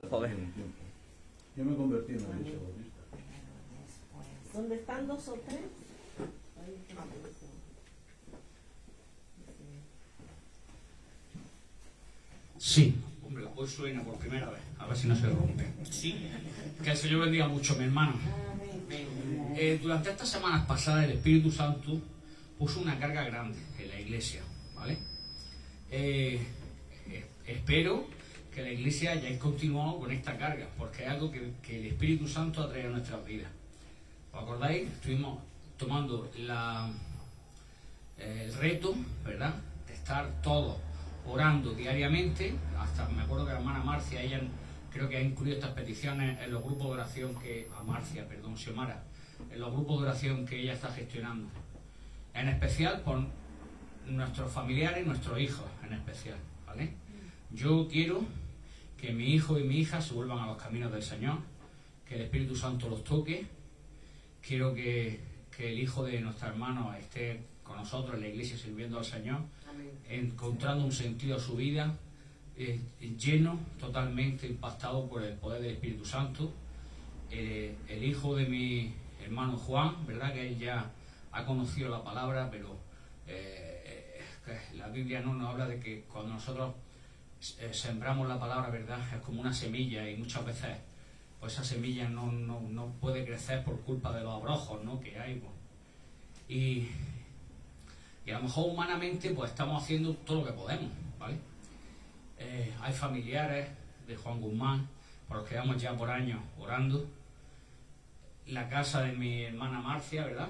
Joder. Yo me convertí en una iglesia bautista. ¿Dónde están 2 o 3? Sí, hombre, hoy suena por primera vez, a ver si no se rompe. Sí, que el Señor bendiga mucho, mi hermano. Durante estas semanas pasadas el Espíritu Santo puso una carga grande en la iglesia, ¿vale? Espero que la iglesia haya continuado con esta carga, porque es algo que el Espíritu Santo ha traído a nuestras vidas. ¿Os acordáis? Estuvimos tomando el reto, ¿verdad?, de estar todos orando diariamente. Hasta me acuerdo que la hermana Marcia, ella creo que ha incluido estas peticiones en los grupos de oración Xiomara, en los grupos de oración que ella está gestionando, en especial por nuestros familiares y nuestros hijos en especial, ¿vale? Yo quiero que mi hijo y mi hija se vuelvan a los caminos del Señor, que el Espíritu Santo los toque. Quiero que el hijo de nuestro hermano esté con nosotros en la iglesia sirviendo al Señor, encontrando un sentido a su vida, lleno, totalmente impactado por el poder del Espíritu Santo. El hijo de mi hermano Juan, ¿verdad?, que él ya ha conocido la palabra, pero la Biblia no nos habla de que cuando nosotros sembramos la palabra, ¿verdad?, es como una semilla, y muchas veces pues esa semilla no puede crecer por culpa de los abrojos, ¿no?, que hay, pues. Y a lo mejor humanamente pues estamos haciendo todo lo que podemos, ¿vale? Hay familiares de Juan Guzmán por los que vamos ya por años orando. La casa de mi hermana Marcia, ¿verdad?,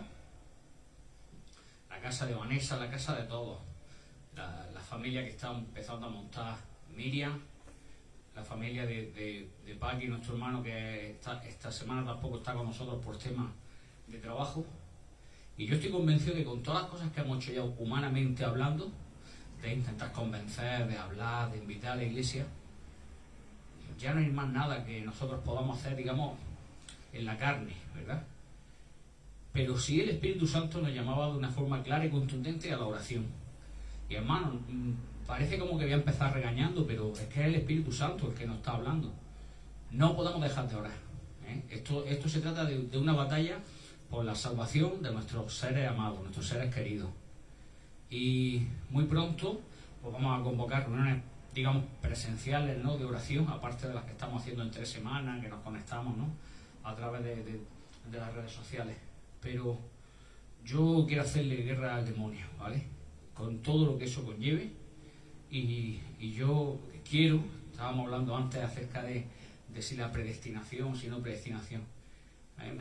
la casa de Vanessa, la casa de todos. La familia que está empezando a montar Miriam, la familia de Paqui, nuestro hermano, que esta semana tampoco está con nosotros por temas de trabajo. Y yo estoy convencido de que con todas las cosas que hemos hecho ya humanamente hablando, de intentar convencer, de hablar, de invitar a la iglesia, ya no hay más nada que nosotros podamos hacer, digamos, en la carne, ¿verdad? Pero sí el Espíritu Santo nos llamaba de una forma clara y contundente a la oración. Y hermano, parece como que voy a empezar regañando, pero es que es el Espíritu Santo el que nos está hablando. No podemos dejar de orar, ¿eh? Esto se trata de una batalla por la salvación de nuestros seres amados, nuestros seres queridos. Y muy pronto pues vamos a convocar reuniones, digamos, presenciales, ¿no?, de oración, aparte de las que estamos haciendo en 3 semanas, que nos conectamos, ¿no?, a través de las redes sociales. Pero yo quiero hacerle guerra al demonio, ¿vale?, con todo lo que eso conlleve. Y yo quiero, estábamos hablando antes acerca de si la predestinación, si no predestinación.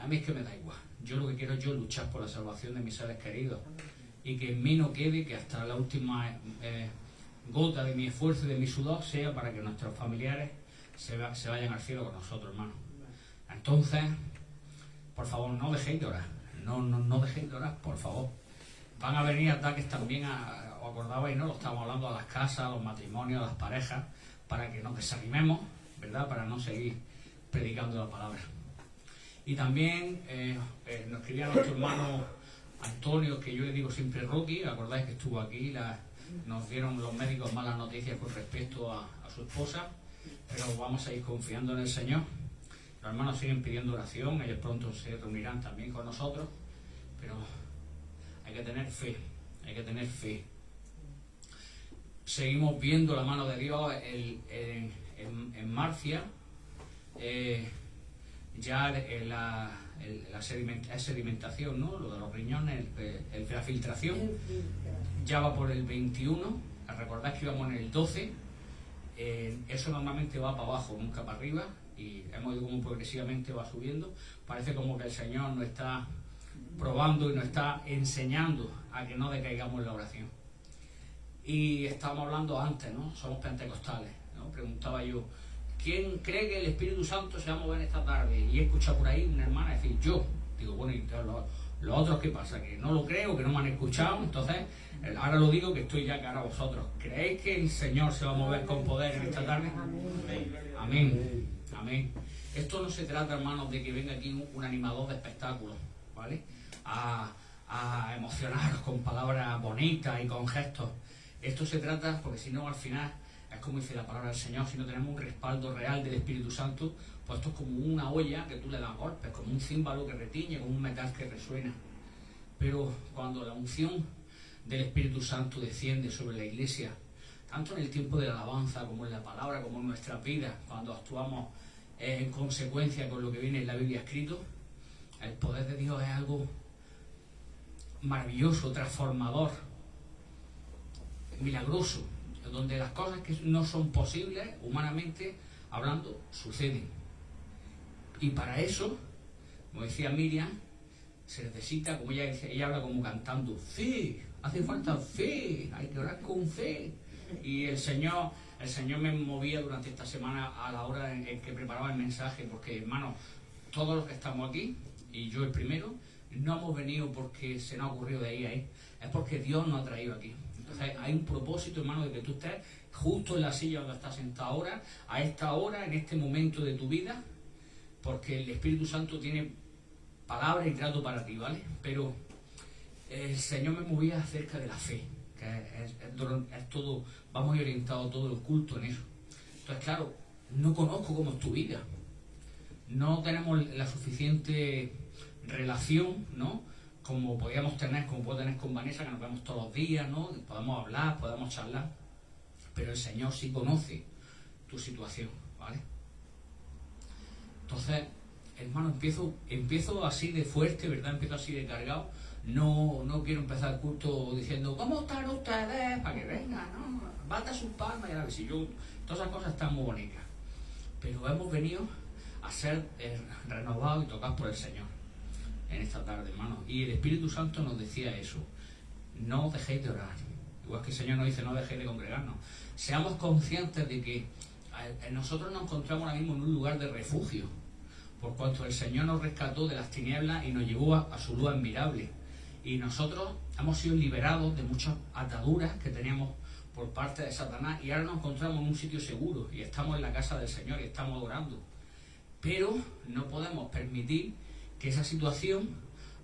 A mí es que me da igual. Yo lo que quiero es luchar por la salvación de mis seres queridos, y que en mí no quede, que hasta la última gota de mi esfuerzo y de mi sudor sea para que nuestros familiares se vayan al cielo con nosotros, hermano. Entonces, por favor, no dejéis de orar. No dejéis de orar, por favor. Van a venir ataques también, os acordabais, ¿no?, lo estábamos hablando, a las casas, a los matrimonios, a las parejas, para que nos desanimemos, ¿verdad?, para no seguir predicando la palabra. Y también nos escribía nuestro hermano Antonio, que yo le digo siempre Rocky, acordáis que estuvo aquí, nos dieron los médicos malas noticias con respecto a su esposa, pero vamos a ir confiando en el Señor. Los hermanos siguen pidiendo oración, ellos pronto se reunirán también con nosotros, pero hay que tener fe, hay que tener fe. Seguimos viendo la mano de Dios en Marcia. Ya la sedimentación, ¿no?, lo de los riñones, la filtración, ya va por el 21. Recordad que íbamos en el 12. Eso normalmente va para abajo, nunca para arriba, y hemos ido como progresivamente va subiendo. Parece como que el Señor nos está probando y nos está enseñando a que no decaigamos en la oración. Y estábamos hablando antes, ¿no?, somos pentecostales, ¿no?, preguntaba yo, ¿quién cree que el Espíritu Santo se va a mover esta tarde? Y he escuchado por ahí una hermana decir, yo. Digo, bueno, y los otros, ¿qué pasa? ¿Que no lo creo, que no me han escuchado? Entonces, ahora lo digo, que estoy ya cara a vosotros. ¿Creéis que el Señor se va a mover con poder en esta tarde? Amén. Amén. Esto no se trata, hermanos, de que venga aquí un animador de espectáculos, ¿vale?, a emocionaros con palabras bonitas y con gestos. Esto se trata, porque si no, al final es como dice la palabra del Señor, si no tenemos un respaldo real del Espíritu Santo, pues esto es como una olla que tú le das golpes, como un címbalo que retiñe, como un metal que resuena. Pero cuando la unción del Espíritu Santo desciende sobre la iglesia, tanto en el tiempo de la alabanza como en la palabra, como en nuestras vidas, cuando actuamos en consecuencia con lo que viene en la Biblia escrito, el poder de Dios es algo maravilloso, transformador, milagroso, donde las cosas que no son posibles, humanamente hablando, suceden. Y para eso, como decía Miriam, se necesita, como ella habla como cantando, fe, hace falta fe, hay que orar con fe. Y el Señor me movía durante esta semana a la hora en que preparaba el mensaje, porque hermanos, todos los que estamos aquí, y yo el primero, no hemos venido porque se nos ha ocurrido de ahí a ahí, es porque Dios nos ha traído aquí. Entonces hay un propósito, hermano, de que tú estés justo en la silla donde estás sentado ahora, a esta hora, en este momento de tu vida, porque el Espíritu Santo tiene palabra y trato para ti, ¿vale? Pero el Señor me movía acerca de la fe, que es todo, vamos orientados todo el culto en eso. Entonces, claro, no conozco cómo es tu vida, no tenemos la suficiente relación, ¿no? Como podíamos tener, como puedo tener con Vanessa, que nos vemos todos los días, ¿no? Podemos hablar, podemos charlar, pero el Señor sí conoce tu situación, ¿vale? Entonces, hermano, empiezo así de fuerte, ¿verdad? Empiezo así de cargado. No quiero empezar el culto diciendo, ¿cómo están ustedes? Para que vengan, ¿no? Bata sus palmas y a ver si yo... Todas esas cosas están muy bonitas. Pero hemos venido a ser renovados y tocados por el Señor en esta tarde, hermano. Y el Espíritu Santo nos decía eso. No dejéis de orar. Igual que el Señor nos dice, no dejéis de congregarnos. Seamos conscientes de que nosotros nos encontramos ahora mismo en un lugar de refugio, por cuanto el Señor nos rescató de las tinieblas y nos llevó a su luz admirable. Y nosotros hemos sido liberados de muchas ataduras que teníamos por parte de Satanás y ahora nos encontramos en un sitio seguro y estamos en la casa del Señor y estamos adorando. Pero no podemos permitir que esa situación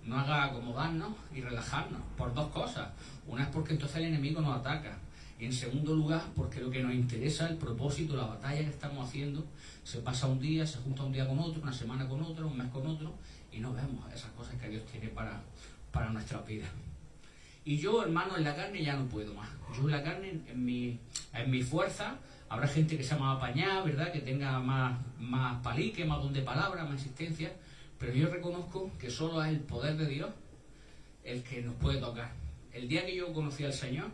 nos haga acomodarnos y relajarnos por dos cosas. Una es porque entonces el enemigo nos ataca. Y en segundo lugar, porque lo que nos interesa, el propósito, la batalla que estamos haciendo, se pasa un día, se junta un día con otro, una semana con otro, un mes con otro, y no vemos esas cosas que Dios tiene para nuestra vida. Y yo, hermano, en la carne ya no puedo más. Yo en la carne, en mi fuerza, habrá gente que se llama apañada, ¿verdad? Que tenga más palique, más don de palabra, más insistencia, pero yo reconozco que solo es el poder de Dios el que nos puede tocar. El día que yo conocí al Señor,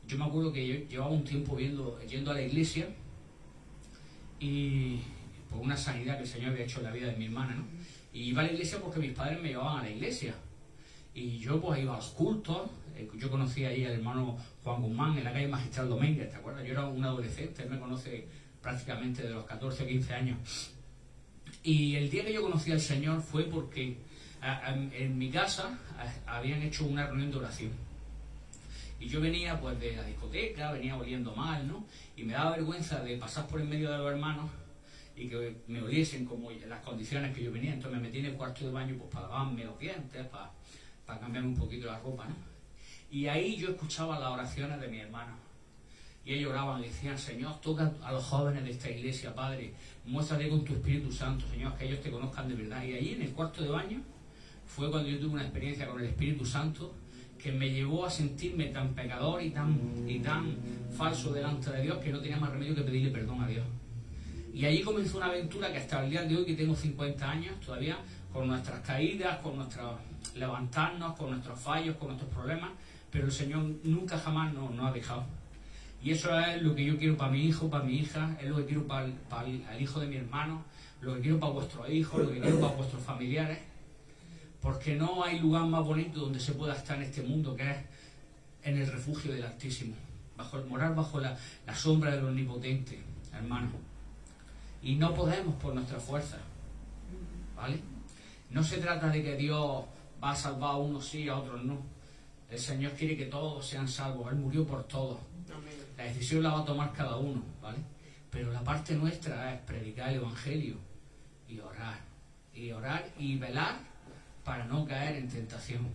yo me acuerdo que yo llevaba un tiempo yendo a la iglesia y por una sanidad que el Señor había hecho en la vida de mi hermana, ¿no? Y iba a la iglesia porque mis padres me llevaban a la iglesia. Y yo pues iba a los cultos. Yo conocí ahí al hermano Juan Guzmán en la calle Magistral Domínguez, ¿te acuerdas? Yo era un adolescente, él me conoce prácticamente de los 14 o 15 años. Y el día que yo conocí al Señor fue porque en mi casa habían hecho una reunión de oración. Y yo venía pues de la discoteca, venía oliendo mal, ¿no? Y me daba vergüenza de pasar por en medio de los hermanos y que me oliesen como las condiciones que yo venía. Entonces me metí en el cuarto de baño pues para lavarme los dientes, para cambiarme un poquito la ropa, ¿no? Y ahí yo escuchaba las oraciones de mis hermanos. Y ellos oraban y decían, Señor, toca a los jóvenes de esta iglesia, Padre, muéstrate con tu Espíritu Santo, Señor, que ellos te conozcan de verdad. Y ahí en el cuarto de baño fue cuando yo tuve una experiencia con el Espíritu Santo que me llevó a sentirme tan pecador y tan falso delante de Dios que no tenía más remedio que pedirle perdón a Dios. Y allí comenzó una aventura que hasta el día de hoy, que tengo 50 años todavía, con nuestras caídas, con nuestros levantarnos, con nuestros fallos, con nuestros problemas, pero el Señor nunca jamás nos ha dejado. Y eso es lo que yo quiero para mi hijo, para mi hija, es lo que quiero para el hijo de mi hermano, lo que quiero para vuestros hijos, lo que quiero para vuestros familiares. Porque no hay lugar más bonito donde se pueda estar en este mundo que es en el refugio del Altísimo, morar bajo la sombra del Omnipotente, hermano. Y no podemos por nuestra fuerza, ¿vale? No se trata de que Dios va a salvar a unos sí y a otros no. El Señor quiere que todos sean salvos, Él murió por todos. La decisión la va a tomar cada uno, ¿vale? Pero la parte nuestra es predicar el Evangelio y orar y velar para no caer en tentación.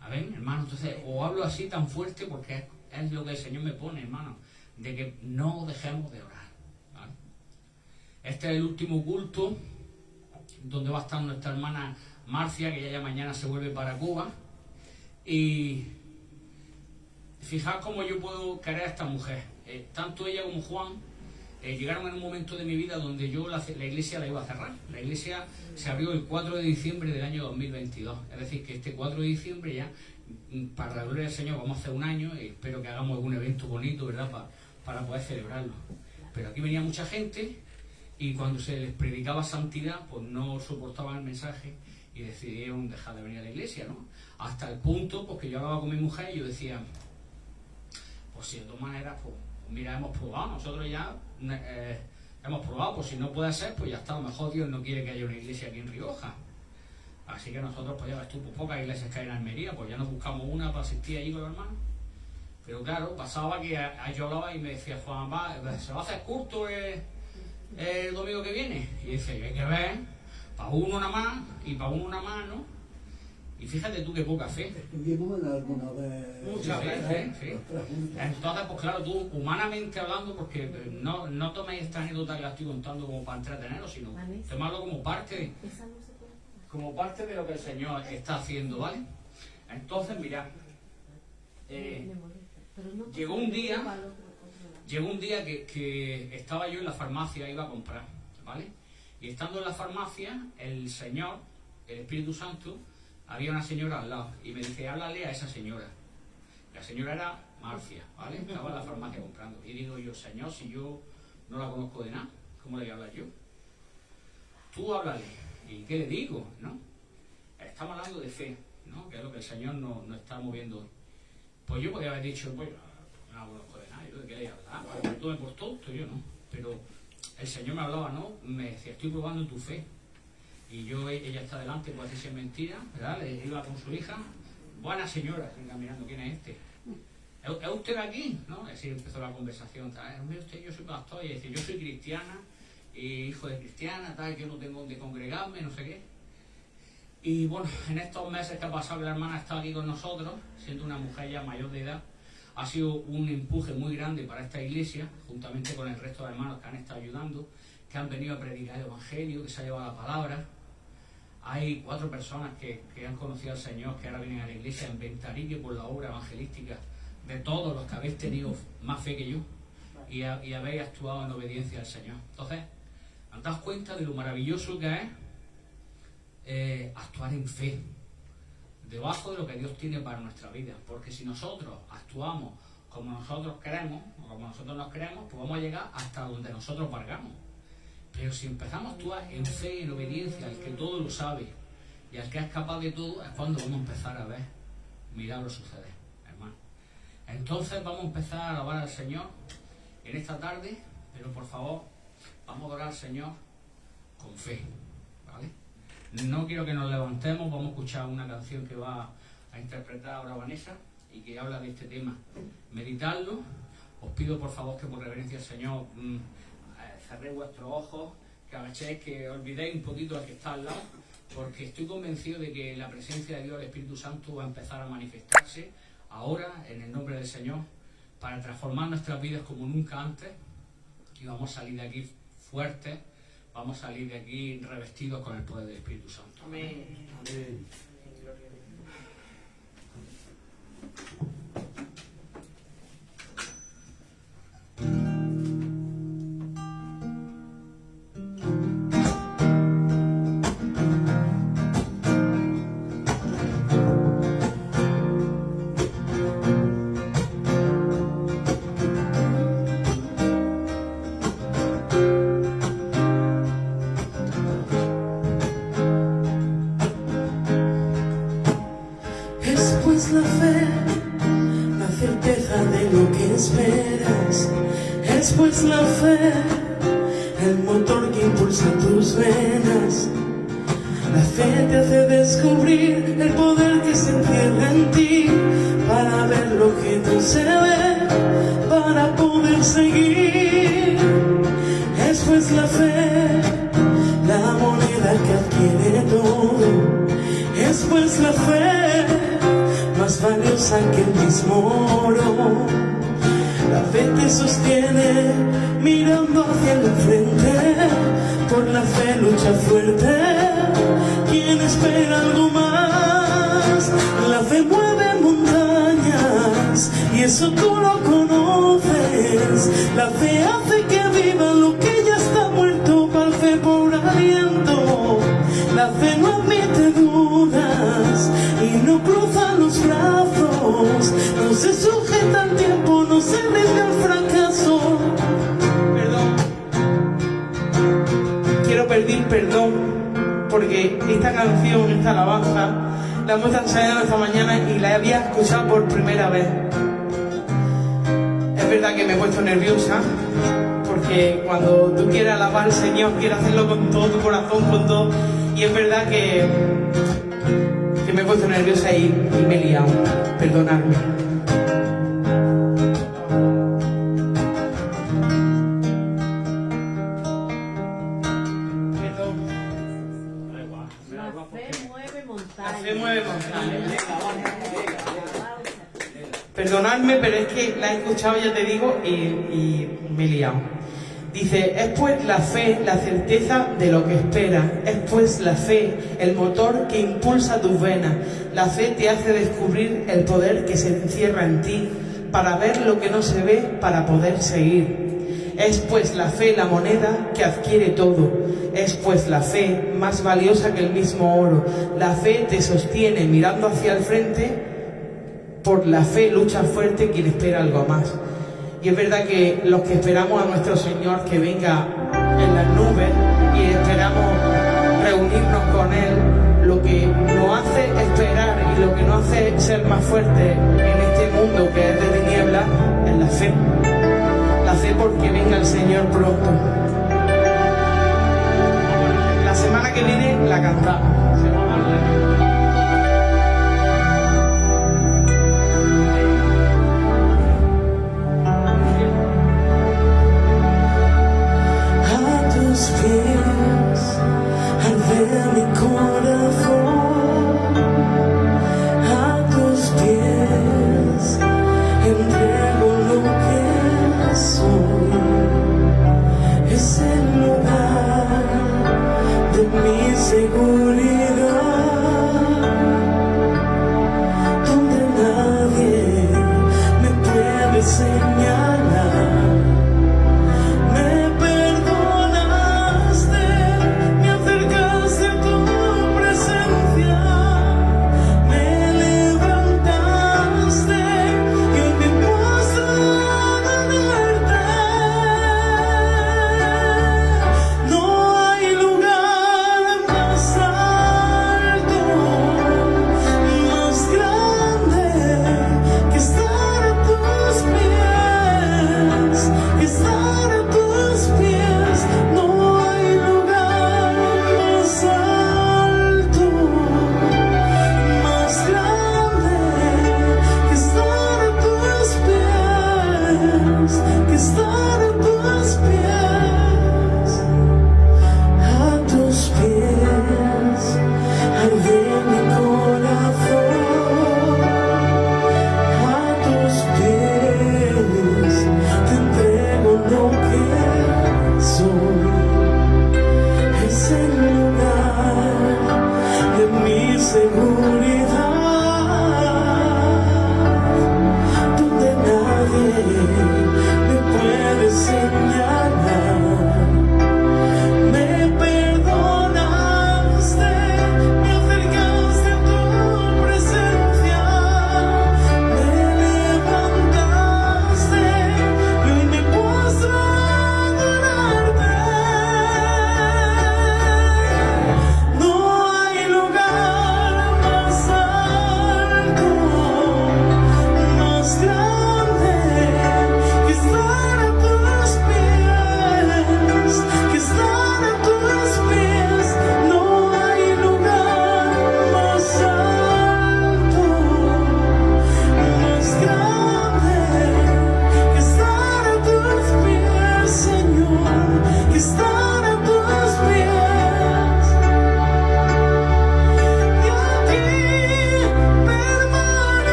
¿A ver, hermano? Entonces, os hablo así tan fuerte porque es lo que el Señor me pone, hermano. de que no dejemos de orar, ¿vale? Este es el último culto donde va a estar nuestra hermana Marcia, que ya mañana se vuelve para Cuba. Y fijaos cómo yo puedo querer a esta mujer. Tanto ella como Juan llegaron en un momento de mi vida donde yo la iglesia la iba a cerrar. La iglesia se abrió el 4 de diciembre del año 2022. Es decir, que este 4 de diciembre ya, para la gloria del Señor, vamos a hacer un año y espero que hagamos algún evento bonito, ¿verdad?, para poder celebrarlo. Pero aquí venía mucha gente y cuando se les predicaba santidad, pues no soportaban el mensaje y decidieron dejar de venir a la iglesia, ¿no? Hasta el punto, pues, que yo hablaba con mi mujer y yo decía, pues si de todas maneras, pues mira, hemos probado, nosotros ya hemos probado, pues si no puede ser, pues ya está, a lo mejor Dios no quiere que haya una iglesia aquí en Rioja. Así que nosotros, pues ya ves tú, pues pocas iglesias que hay en Almería, pues ya nos buscamos una para asistir allí con los hermanos. Pero claro, pasaba que yo hablaba y me decía, Juan, ¿se va a hacer culto el domingo que viene? Y decía, hay que ver, para uno nada más y para uno nada más, ¿no? Y fíjate tú qué poca fe. Estuvimos en alguna vez. Muchas veces, sí. Entonces, pues claro, tú humanamente hablando, porque no toméis esta anécdota que la estoy contando como para entreteneros, sino tomarlo como parte de lo que el Señor está haciendo, ¿vale? Entonces, mira, llegó un día que estaba yo en la farmacia, iba a comprar, ¿vale? Y estando en la farmacia, el Señor, el Espíritu Santo, había una señora al lado y me dice, háblale a esa señora. La señora era Marcia, ¿vale? Estaba en la farmacia comprando. Y digo yo, Señor, si yo no la conozco de nada, ¿cómo le voy a hablar yo? Tú háblale. ¿Y qué le digo? ¿No? Estamos hablando de fe, ¿no? Que es lo que el Señor nos está moviendo hoy. Pues yo podría haber dicho, pues no la conozco de nada, yo de qué le voy a hablar, pues tú me por tonto, yo no. Pero el Señor me hablaba, ¿no? Me decía, estoy probando tu fe. Y ella está delante, puede decir si es mentira, ¿verdad? Le iba con su hija, buena señora, caminando, ¿quién es este? ¿Es usted aquí? ¿No? Así empezó la conversación, tal, usted, yo soy pastor, y dice, yo soy cristiana, y hijo de cristiana, tal, yo no tengo donde congregarme, no sé qué. Y bueno, en estos meses que ha pasado que la hermana está aquí con nosotros, siendo una mujer ya mayor de edad, ha sido un empuje muy grande para esta iglesia, juntamente con el resto de hermanos que han estado ayudando, que han venido a predicar el Evangelio, que se ha llevado la palabra. Hay 4 personas que han conocido al Señor, que ahora vienen a la iglesia en Ventarille por la obra evangelística de todos los que habéis tenido más fe que yo y habéis actuado en obediencia al Señor. Entonces, ¿os dais cuenta de lo maravilloso que es actuar en fe, debajo de lo que Dios tiene para nuestra vida? Porque si nosotros actuamos como nosotros queremos, o como nosotros nos queremos, pues vamos a llegar hasta donde nosotros valgamos. Pero si empezamos a actuar en fe, en obediencia, al que todo lo sabe y al que es capaz de todo, es cuando vamos a empezar a ver milagros suceder, hermano. Entonces vamos a empezar a alabar al Señor en esta tarde, pero por favor, vamos a adorar al Señor con fe, ¿vale? No quiero que nos levantemos, vamos a escuchar una canción que va a interpretar ahora Vanessa y que habla de este tema. Meditarlo. Os pido por favor que por reverencia al Señor cerréis vuestros ojos, que agachéis, que olvidéis un poquito al que está al lado, porque estoy convencido de que la presencia de Dios, el Espíritu Santo, va a empezar a manifestarse ahora en el nombre del Señor para transformar nuestras vidas como nunca antes, y vamos a salir de aquí fuertes, vamos a salir de aquí revestidos con el poder del Espíritu Santo. Amén. Amén. La fe, la certeza de lo que esperas, es pues la fe, el motor que impulsa tus venas. La fe te hace descubrir el poder que se encierra en ti, para ver lo que no se ve, para poder seguir. Es pues la fe, la moneda que adquiere todo, es pues la fe, más valiosa que el mismo oro. La fe te sostiene mirando hacia el frente. Por la fe lucha fuerte quien espera algo más. La fe mueve montañas y eso tú lo conoces. La fe hace que viva lo que ya está muerto. Para fe por aliento. La fe no admite dudas y no cruza los brazos. No se sujeta al tiempo, no se rinde al fracaso. Perdón. Quiero pedir perdón porque esta canción, esta alabanza, la hemos ensayado esta mañana y la había escuchado por primera vez. Es verdad que me he puesto nerviosa porque cuando tú quieres alabar al Señor, quieres hacerlo con todo tu corazón, con todo. Y es verdad que me he puesto nerviosa y me he liado. Perdonadme. La fe mueve montañas. La fe mueve montañas. Perdonadme, pero es que la he escuchado, ya te digo, y me he liado. Dice, es pues la fe, la certeza de lo que esperas. Es pues la fe, el motor que impulsa tus venas. La fe te hace descubrir el poder que se encierra en ti, para ver lo que no se ve, para poder seguir. Es pues la fe la moneda que adquiere todo. Es pues la fe más valiosa que el mismo oro. La fe te sostiene mirando hacia el frente. Por la fe lucha fuerte quien espera algo más. Y es verdad que los que esperamos a nuestro Señor que venga en las nubes y esperamos reunirnos con Él, lo que nos hace esperar y lo que nos hace ser más fuertes en este mundo que es de tinieblas es la fe. La fe porque venga el Señor pronto. La semana que viene la cantamos. Se va a hablar. Pies, arde mi corazón, a tus pies entrego lo que soy. Es el lugar de mi seguridad.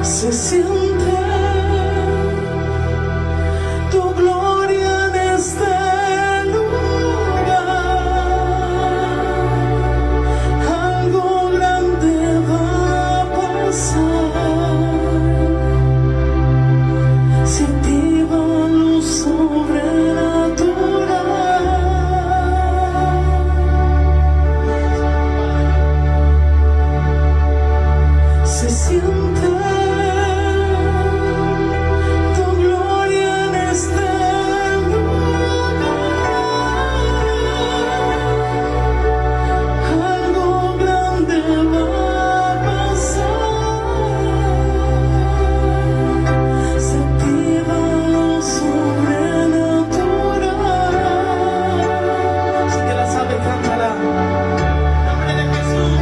se siente tu gloria en este lugar. Algo grande va a pasar. Se activa lo sobrenatural. Se siente tu gloria en este lugar. Algo grande va a pasar. Se activa lo sobrenatural. Si te la sabes, cántala. En nombre de Jesús.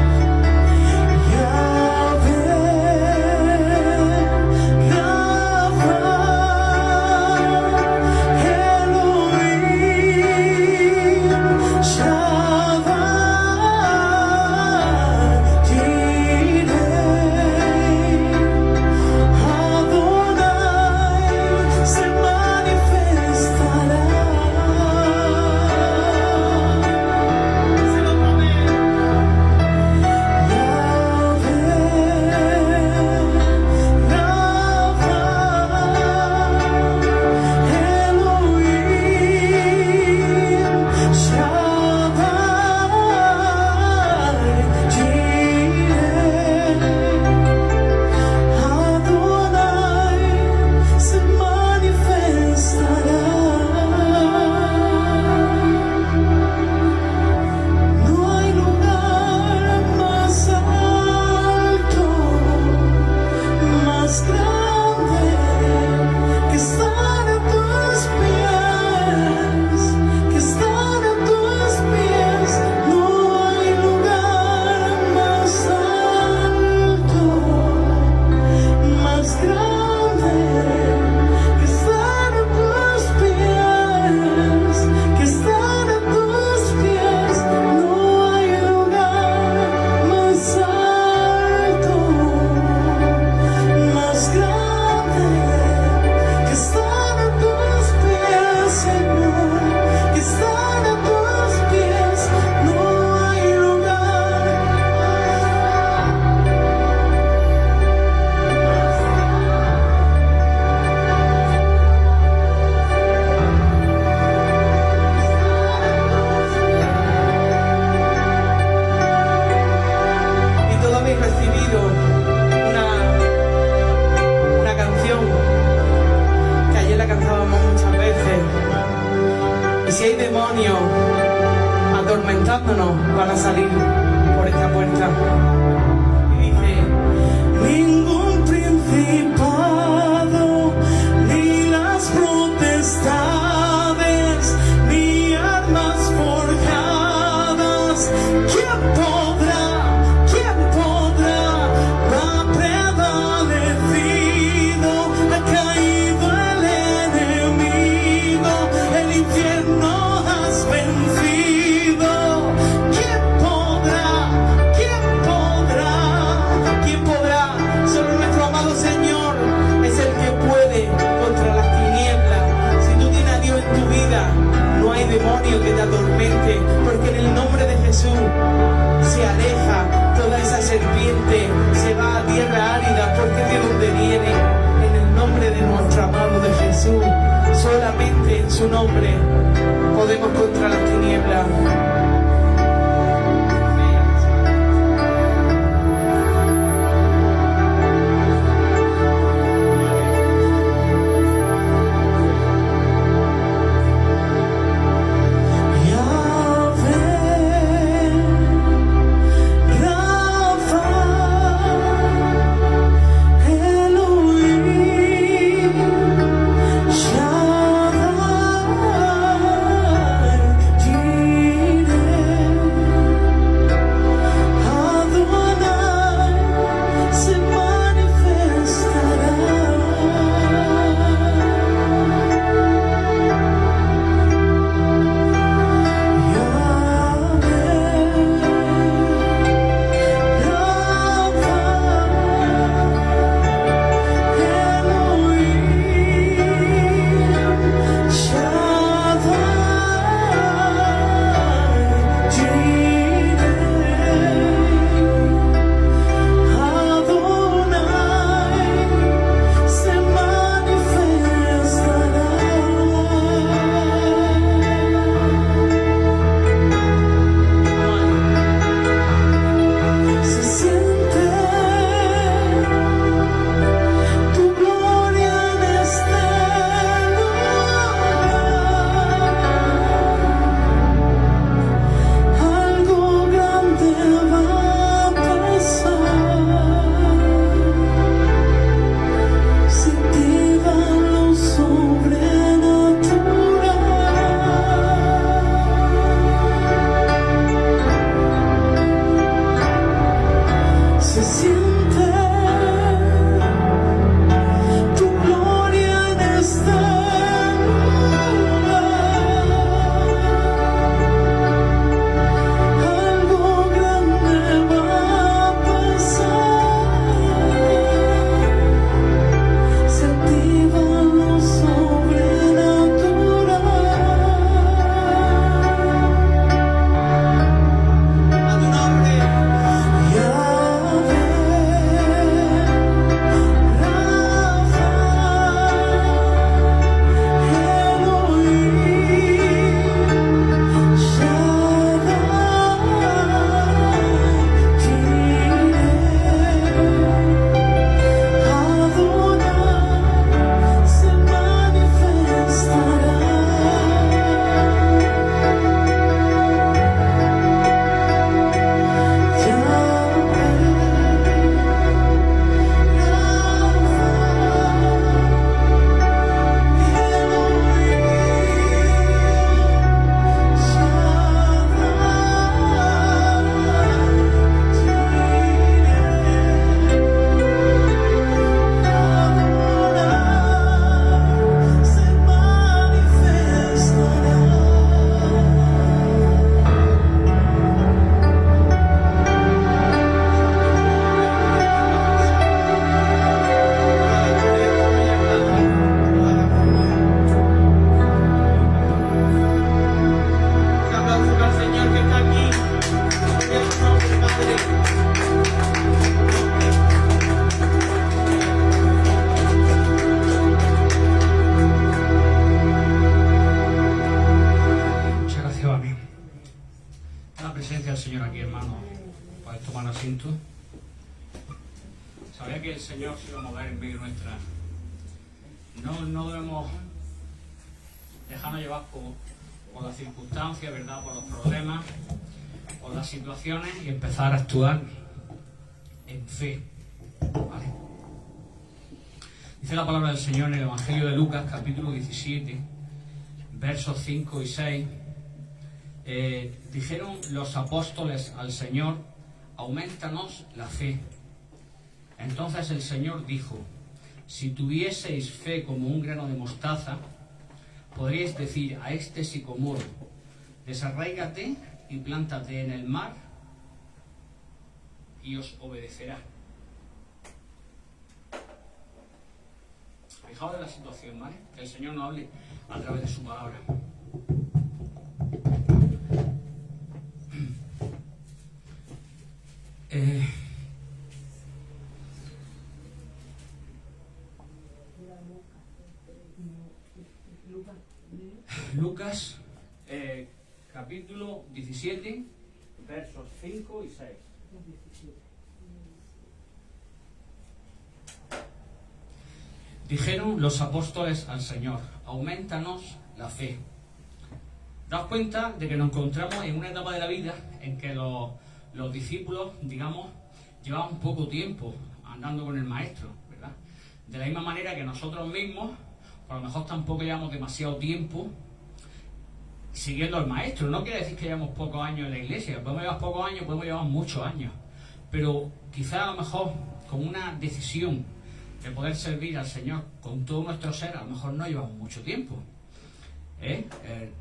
Si hay demonios atormentándonos, van a salir por esta puerta. Y dice: ningún principado, ni las potestades, ni armas forjadas, ¿quién podrá? Va prevalecido, ha caído el enemigo, el infierno has vencido. ¿Quién podrá? Solo nuestro amado Señor es el que puede contra las tinieblas. Si tú tienes a Dios en tu vida, no hay demonio que te atormente, porque en el nombre de Jesús se aleja toda esa serpiente, se va a tierra árida, porque de donde viene. En el nombre de nuestro amado de Jesús, solamente en su nombre podemos contra las tinieblas. sabía que el Señor se iba a mover en medio nuestra. No debemos dejarnos llevar por las circunstancias, ¿verdad? Por los problemas, por las situaciones y empezar a actuar en fe. ¿Vale? Dice la palabra del Señor en el Evangelio de Lucas, capítulo 17, versos 5 y 6. Dijeron los apóstoles al Señor: aumentanos la fe. Entonces el Señor dijo: si tuvieseis fe como un grano de mostaza, podríais decir a este sicomoro: desarráigate y plántate en el mar, y os obedecerá. Fijaos en la situación, ¿vale? Que el Señor nos hable a través de su palabra. Lucas, capítulo 17, versos 5 y 6. Dijeron los apóstoles al Señor: aumentanos la fe. Daos cuenta de que nos encontramos en una etapa de la vida en que los discípulos, digamos, llevaban poco tiempo andando con el Maestro, ¿verdad? De la misma manera que nosotros mismos, a lo mejor tampoco llevamos demasiado tiempo siguiendo al Maestro. No quiere decir que llevamos pocos años en la iglesia. Podemos llevar pocos años, podemos llevar muchos años. Pero quizás a lo mejor con una decisión de poder servir al Señor con todo nuestro ser, a lo mejor no llevamos mucho tiempo.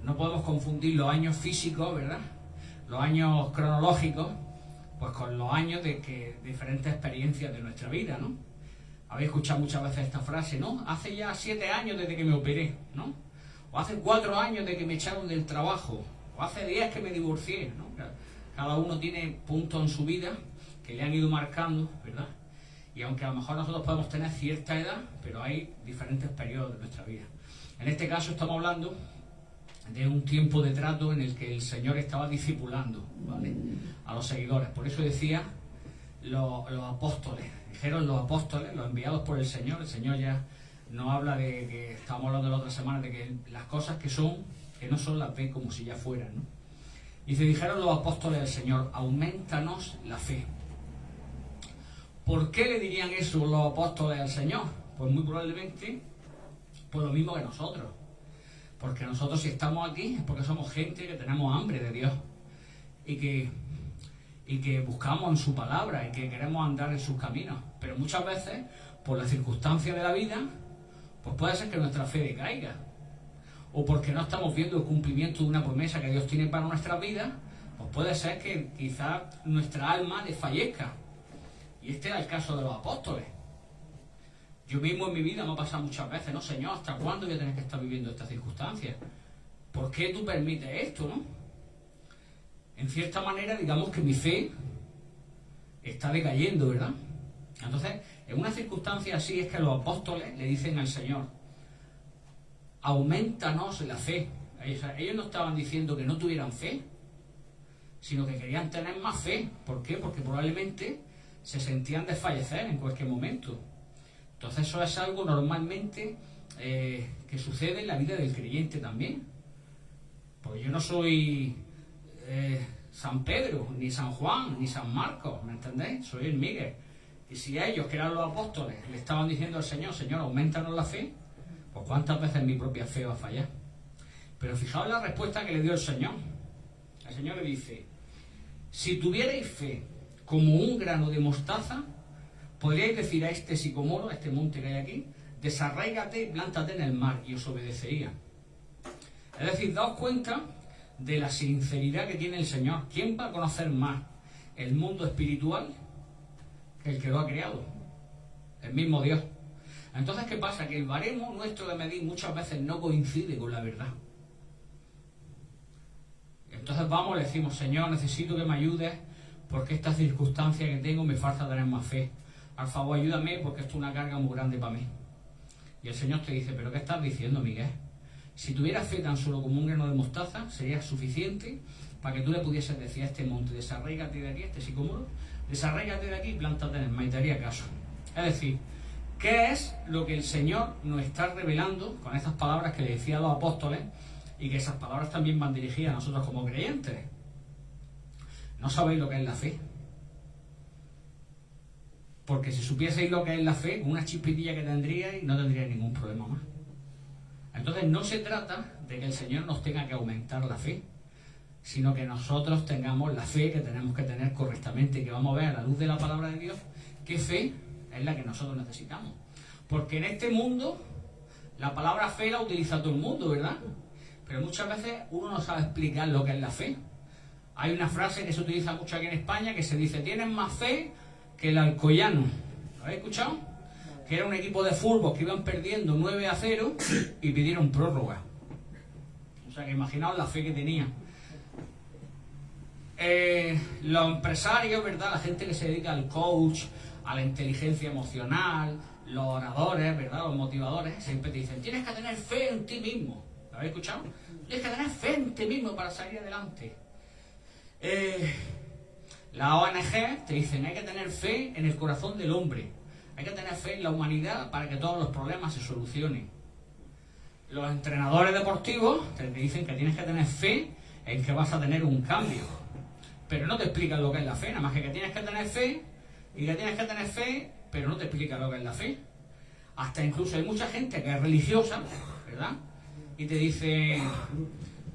No podemos confundir los años físicos, ¿verdad? Los años cronológicos, pues con los años de diferentes experiencias de nuestra vida, ¿no? Habéis escuchado muchas veces esta frase, ¿no? Hace ya 7 años desde que me operé, ¿no? O hace 4 años de que me echaron del trabajo, o hace 10 que me divorcié, ¿no? Cada uno tiene puntos en su vida que le han ido marcando, ¿verdad? Y aunque a lo mejor nosotros podemos tener cierta edad, pero hay diferentes periodos de nuestra vida. En este caso estamos hablando de un tiempo de trato en el que el Señor estaba discipulando, ¿vale?, a los seguidores. Por eso decía los apóstoles. Dijeron los apóstoles, los enviados por el Señor. El Señor ya nos habla de que, estábamos hablando la otra semana, de que las cosas que no son, las ve como si ya fueran, ¿no? Y se dijeron los apóstoles del Señor: aumentanos la fe. ¿Por qué le dirían eso los apóstoles al Señor? Pues muy probablemente por lo mismo que nosotros. Porque nosotros, si estamos aquí, es porque somos gente que tenemos hambre de Dios y que buscamos en su palabra y que queremos andar en sus caminos. Pero muchas veces, por las circunstancias de la vida, pues puede ser que nuestra fe decaiga, o porque no estamos viendo el cumplimiento de una promesa que Dios tiene para nuestras vidas, pues puede ser que quizás nuestra alma desfallezca. Y este era el caso de los apóstoles. Yo mismo en mi vida me ha pasado muchas veces: no, Señor, ¿hasta cuándo voy a tener que estar viviendo estas circunstancias? ¿Por qué tú permites esto, no? En cierta manera, digamos que mi fe está decayendo, ¿verdad? Entonces, en una circunstancia así es que los apóstoles le dicen al Señor: aumentanos la fe. Ellos no estaban diciendo que no tuvieran fe, sino que querían tener más fe. ¿Por qué? Porque probablemente se sentían desfallecer en cualquier momento. Entonces eso es algo normalmente que sucede en la vida del creyente también. Porque yo no soy San Pedro, ni San Juan, ni San Marcos, ¿me entendéis? Soy el Miguel. Y si a ellos, que eran los apóstoles, le estaban diciendo al Señor: Señor, aumentanos la fe, pues ¿cuántas veces mi propia fe va a fallar? Pero fijaos la respuesta que le dio el Señor. El Señor le dice: si tuvierais fe como un grano de mostaza, podríais decir a este sicomoro, a este monte que hay aquí: desarráigate y plántate en el mar, y os obedecería. Es decir, daos cuenta de la sinceridad que tiene el Señor. ¿Quién va a conocer más el mundo espiritual que el que lo ha creado? El mismo Dios. Entonces, ¿qué pasa? Que el baremo nuestro de medir muchas veces no coincide con la verdad. Entonces vamos, le decimos: Señor, necesito que me ayudes porque esta circunstancia que tengo me falta tener más fe. Al favor, ayúdame porque esto es una carga muy grande para mí. Y el Señor te dice: ¿pero qué estás diciendo, Miguel? Si tuvieras fe tan solo como un grano de mostaza, sería suficiente para que tú le pudieses decir a este monte: desarráigate de aquí, este sicómoro, desarráigate de aquí y plántate en el mar, y te haría caso. Es decir, ¿qué es lo que el Señor nos está revelando con estas palabras que le decía a los apóstoles y que esas palabras también van dirigidas a nosotros como creyentes? No sabéis lo que es la fe. Porque si supieseis lo que es la fe, con una chispitilla que tendríais, no tendríais ningún problema más. Entonces no se trata de que el Señor nos tenga que aumentar la fe, sino que nosotros tengamos la fe que tenemos que tener correctamente y que vamos a ver a la luz de la palabra de Dios qué fe es la que nosotros necesitamos. Porque en este mundo la palabra fe la utiliza todo el mundo, ¿verdad? Pero muchas veces uno no sabe explicar lo que es la fe. Hay una frase que se utiliza mucho aquí en España que se dice: tienes más fe que el Alcoyano. ¿Lo habéis escuchado? Que era un equipo de fútbol que iban perdiendo 9-0 y pidieron prórroga. O sea que imaginaos la fe que tenía. Los empresarios, ¿verdad? La gente que se dedica al coach, a la inteligencia emocional, los oradores, ¿verdad? Los motivadores, siempre te dicen: tienes que tener fe en ti mismo. ¿Lo habéis escuchado? Tienes que tener fe en ti mismo para salir adelante. La ONG te dicen: hay que tener fe en el corazón del hombre, hay que tener fe en la humanidad para que todos los problemas se solucionen. Los entrenadores deportivos te dicen que tienes que tener fe en que vas a tener un cambio, pero no te explican lo que es la fe, nada más que tienes que tener fe y que tienes que tener fe, pero no te explican lo que es la fe. Hasta incluso hay mucha gente que es religiosa, ¿verdad? Y te dice: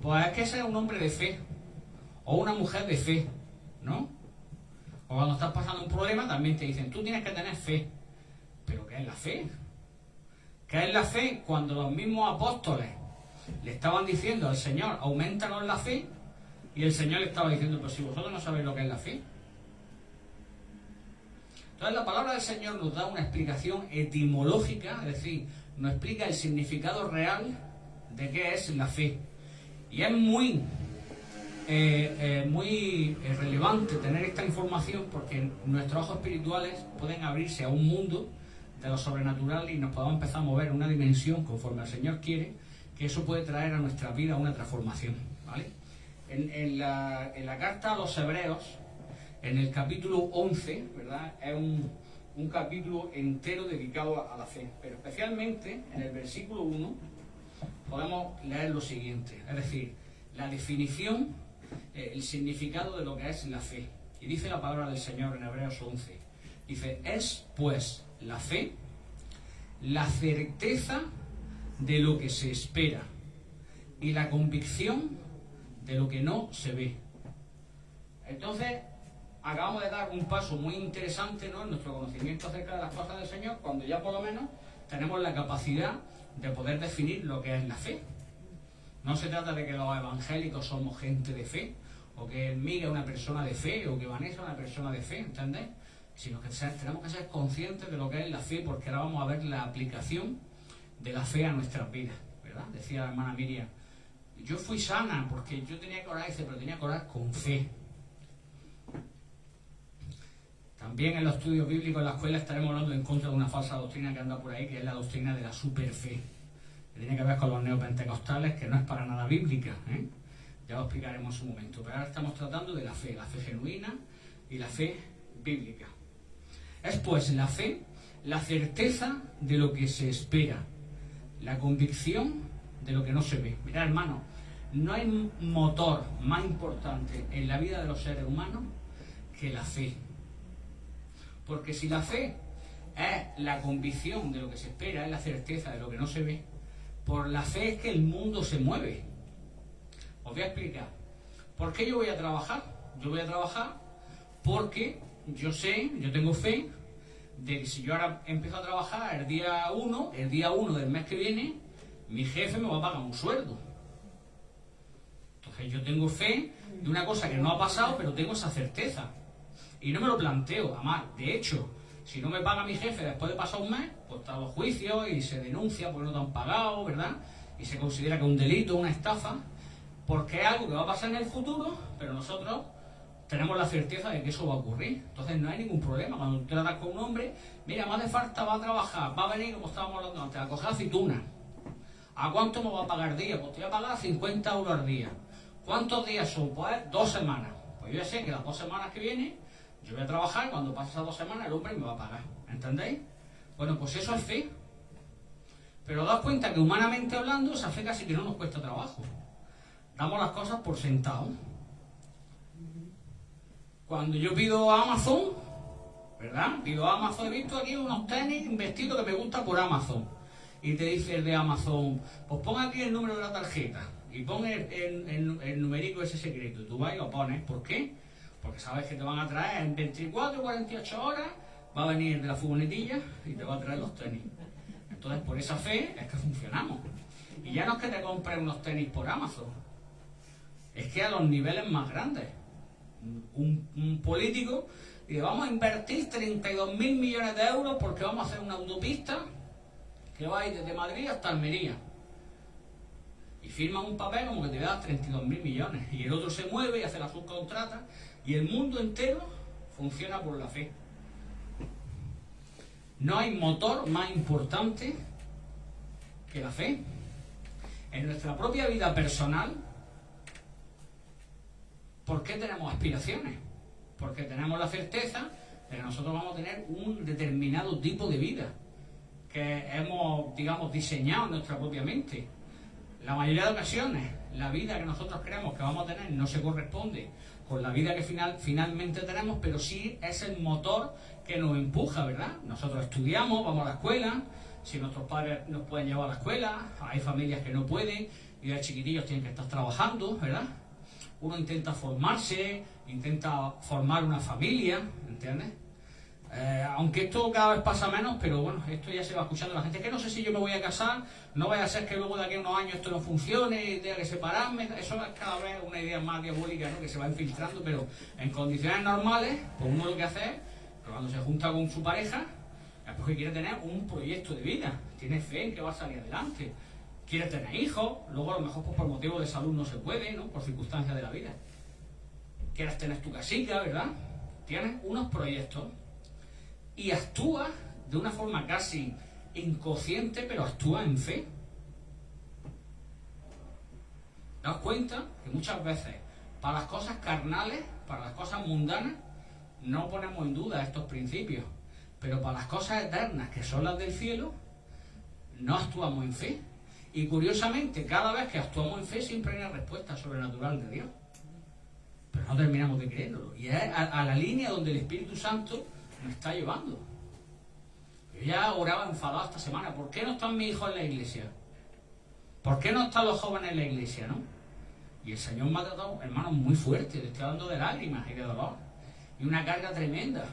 pues es que ese es un hombre de fe o una mujer de fe, ¿no? O cuando estás pasando un problema también te dicen: tú tienes que tener fe. ¿Pero qué es la fe? ¿Qué es la fe? Cuando los mismos apóstoles le estaban diciendo al Señor: aumentanos la fe, y el Señor le estaba diciendo: pues si vosotros no sabéis lo que es la fe. Entonces la palabra del Señor nos da una explicación etimológica, es decir, nos explica el significado real de qué es la fe. Y es muy relevante tener esta información, porque nuestros ojos espirituales pueden abrirse a un mundo de lo sobrenatural y nos podemos empezar a mover en una dimensión conforme el Señor quiere, que eso puede traer a nuestra vida una transformación, ¿vale? En la carta a los Hebreos, en el capítulo 11, ¿verdad? Es un capítulo entero dedicado a la fe, pero especialmente en el versículo 1 podemos leer lo siguiente, es decir, la definición, el significado de lo que es la fe. Y dice la palabra del Señor en Hebreos 11, dice: es pues la fe la certeza de lo que se espera y la convicción de lo que no se ve. Entonces acabamos de dar un paso muy interesante, ¿no?, en nuestro conocimiento acerca de las cosas del Señor, cuando ya por lo menos tenemos la capacidad de poder definir lo que es la fe. No se trata de que los evangélicos somos gente de fe, o que Miguel es una persona de fe, o que Vanessa es una persona de fe, ¿entendéis? Sino que tenemos que ser conscientes de lo que es la fe, porque ahora vamos a ver la aplicación de la fe a nuestras vidas, ¿verdad? Decía la hermana Miriam: yo fui sana porque yo tenía que orar, pero tenía que orar con fe. También en los estudios bíblicos en la escuela estaremos hablando en contra de una falsa doctrina que anda por ahí, que es la doctrina de la superfe, que tiene que ver con los neopentecostales, que no es para nada bíblica, ¿eh? Ya lo explicaremos en su momento, pero ahora estamos tratando de la fe genuina y la fe bíblica. Es pues la fe la certeza de lo que se espera, la convicción de lo que no se ve. Mirad, hermano, no hay motor más importante en la vida de los seres humanos que la fe. Porque si la fe es la convicción de lo que se espera, es la certeza de lo que no se ve, por la fe es que el mundo se mueve. Os voy a explicar. ¿Por qué yo voy a trabajar? Yo voy a trabajar porque yo tengo fe de que si yo ahora empiezo a trabajar el día 1 del mes que viene, mi jefe me va a pagar un sueldo. Entonces yo tengo fe de una cosa que no ha pasado, pero tengo esa certeza. Y no me lo planteo, además, de hecho, si no me paga mi jefe después de pasar un mes, pues están los juicios y se denuncia porque no te han pagado, ¿verdad? Y se considera que es un delito, una estafa, porque es algo que va a pasar en el futuro, pero nosotros tenemos la certeza de que eso va a ocurrir. Entonces no hay ningún problema. Cuando tú tratas con un hombre, mira, me hace falta, va a trabajar, va a venir, como estábamos hablando antes, a coger aceitunas. ¿A cuánto me va a pagar día? Pues te voy a pagar 50 euros al día. ¿Cuántos días son? Pues 2 semanas. Pues yo ya sé que las 2 semanas que vienen yo voy a trabajar, cuando pase esas 2 semanas el hombre me va a pagar. ¿Entendéis? Bueno, pues eso es fe. Pero daos cuenta que humanamente hablando, esa fe casi que no nos cuesta trabajo. Damos las cosas por sentado. Cuando yo pido a Amazon, ¿verdad? Pido a Amazon, he visto aquí unos tenis, un vestido que me gusta por Amazon. Y te dice el de Amazon, pues pon aquí el número de la tarjeta y pon el numerico ese secreto. Tú vas y lo pones. ¿Por qué? Porque sabes que te van a traer en 24 o 48 horas, va a venir de la furgonetilla y te va a traer los tenis. Entonces, por esa fe es que funcionamos. Y ya no es que te compres unos tenis por Amazon, es que a los niveles más grandes. Un político dice, vamos a invertir 32.000 millones de euros porque vamos a hacer una autopista que va a ir desde Madrid hasta Almería. Y firman un papel como que te da 32.000 millones. Y el otro se mueve y hace la subcontrata. Y el mundo entero funciona por la fe. No hay motor más importante que la fe. En nuestra propia vida personal, ¿por qué tenemos aspiraciones? Porque tenemos la certeza de que nosotros vamos a tener un determinado tipo de vida que hemos, digamos, diseñado en nuestra propia mente. La mayoría de ocasiones, la vida que nosotros creemos que vamos a tener no se corresponde con la vida que finalmente tenemos, pero sí es el motor que nos empuja, ¿verdad? Nosotros estudiamos, vamos a la escuela, si nuestros padres nos pueden llevar a la escuela, hay familias que no pueden, y de chiquitillos tienen que estar trabajando, ¿verdad? Uno intenta formarse, intenta formar una familia, ¿entiendes? Aunque esto cada vez pasa menos, pero bueno, esto ya se va escuchando la gente, que no sé si yo me voy a casar, no vaya a ser que luego de aquí a unos años esto no funcione y tenga que separarme. Eso es cada vez una idea más diabólica, ¿no? Que se va infiltrando, pero en condiciones normales, pues uno lo que hace es, cuando se junta con su pareja, es porque quiere tener un proyecto de vida, tiene fe en que va a salir adelante, quiere tener hijos, luego a lo mejor pues, por motivo de salud no se puede, ¿no? Por circunstancias de la vida. Quieres tener tu casita, ¿verdad? Tienes unos proyectos y actúas de una forma casi inconsciente, pero actúas en fe. Daos cuenta que muchas veces para las cosas carnales, para las cosas mundanas, no ponemos en duda estos principios, pero para las cosas eternas, que son las del cielo, no actuamos en fe. Y curiosamente, cada vez que actuamos en fe siempre hay una respuesta sobrenatural de Dios, pero no terminamos de creerlo. Y es a la línea donde el Espíritu Santo nos está llevando. Yo ya oraba enfadado esta semana. ¿Por qué no están mis hijos en la iglesia? ¿Por qué no están los jóvenes en la iglesia, no? Y el Señor me ha tratado, hermano, muy fuerte. Te estoy hablando de lágrimas y de dolor. Y una carga tremenda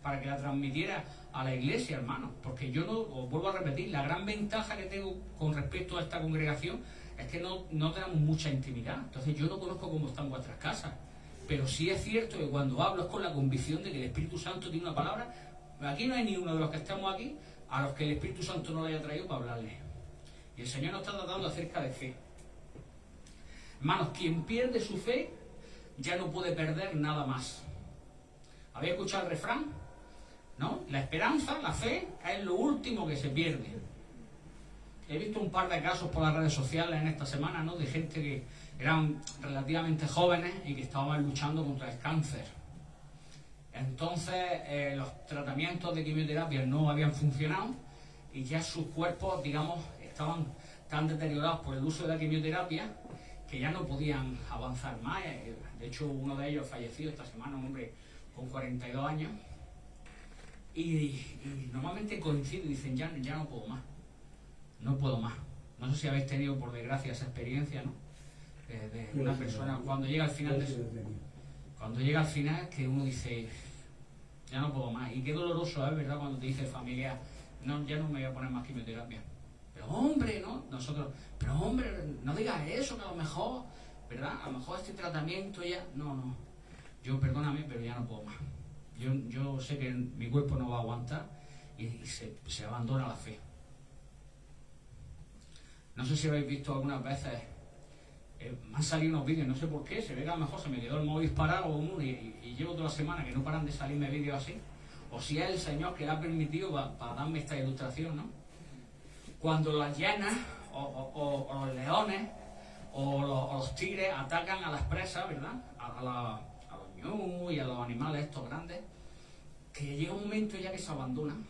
para que la transmitiera a la iglesia, hermano. Porque yo no, os vuelvo a repetir, la gran ventaja que tengo con respecto a esta congregación es que no tenemos mucha intimidad. Entonces yo no conozco cómo están vuestras casas. Pero sí es cierto que cuando hablo es con la convicción de que el Espíritu Santo tiene una palabra. Aquí no hay ni uno de los que estamos aquí a los que el Espíritu Santo no le haya traído para hablarles. Y el Señor nos está tratando acerca de fe. Hermanos, quien pierde su fe ya no puede perder nada más. ¿Habéis escuchado el refrán? ¿No? La esperanza, la fe, es lo último que se pierde. He visto un par de casos por las redes sociales en esta semana, ¿no? De gente que eran relativamente jóvenes y que estaban luchando contra el cáncer. Entonces, los tratamientos de quimioterapia no habían funcionado y ya sus cuerpos, digamos, estaban tan deteriorados por el uso de la quimioterapia que ya no podían avanzar más. De hecho, uno de ellos falleció esta semana, un hombre con 42 años. Y normalmente coincide y dicen, ya no puedo más. No puedo más. No sé si habéis tenido, por desgracia, esa experiencia, ¿no? De una persona, cuando llega al final que uno dice, ya no puedo más. Y qué doloroso es, ¿verdad? Cuando te dice familia, no, ya no me voy a poner más quimioterapia. Pero hombre, ¿no? Pero hombre, no digas eso, que a lo mejor, ¿verdad? A lo mejor este tratamiento ya, no. Yo, perdóname, pero ya no puedo más. Yo sé que mi cuerpo no va a aguantar y se abandona la fe. No sé si habéis visto algunas veces, me han salido unos vídeos, no sé por qué, se ve que a lo mejor se me quedó el móvil parado y llevo toda la semana que no paran de salirme vídeos así, o si es el Señor que le ha permitido para darme esta ilustración, ¿no? Cuando las hienas o los leones o los tigres atacan a las presas, ¿verdad? A los ñus y a los animales estos grandes, que llega un momento ya que se abandonan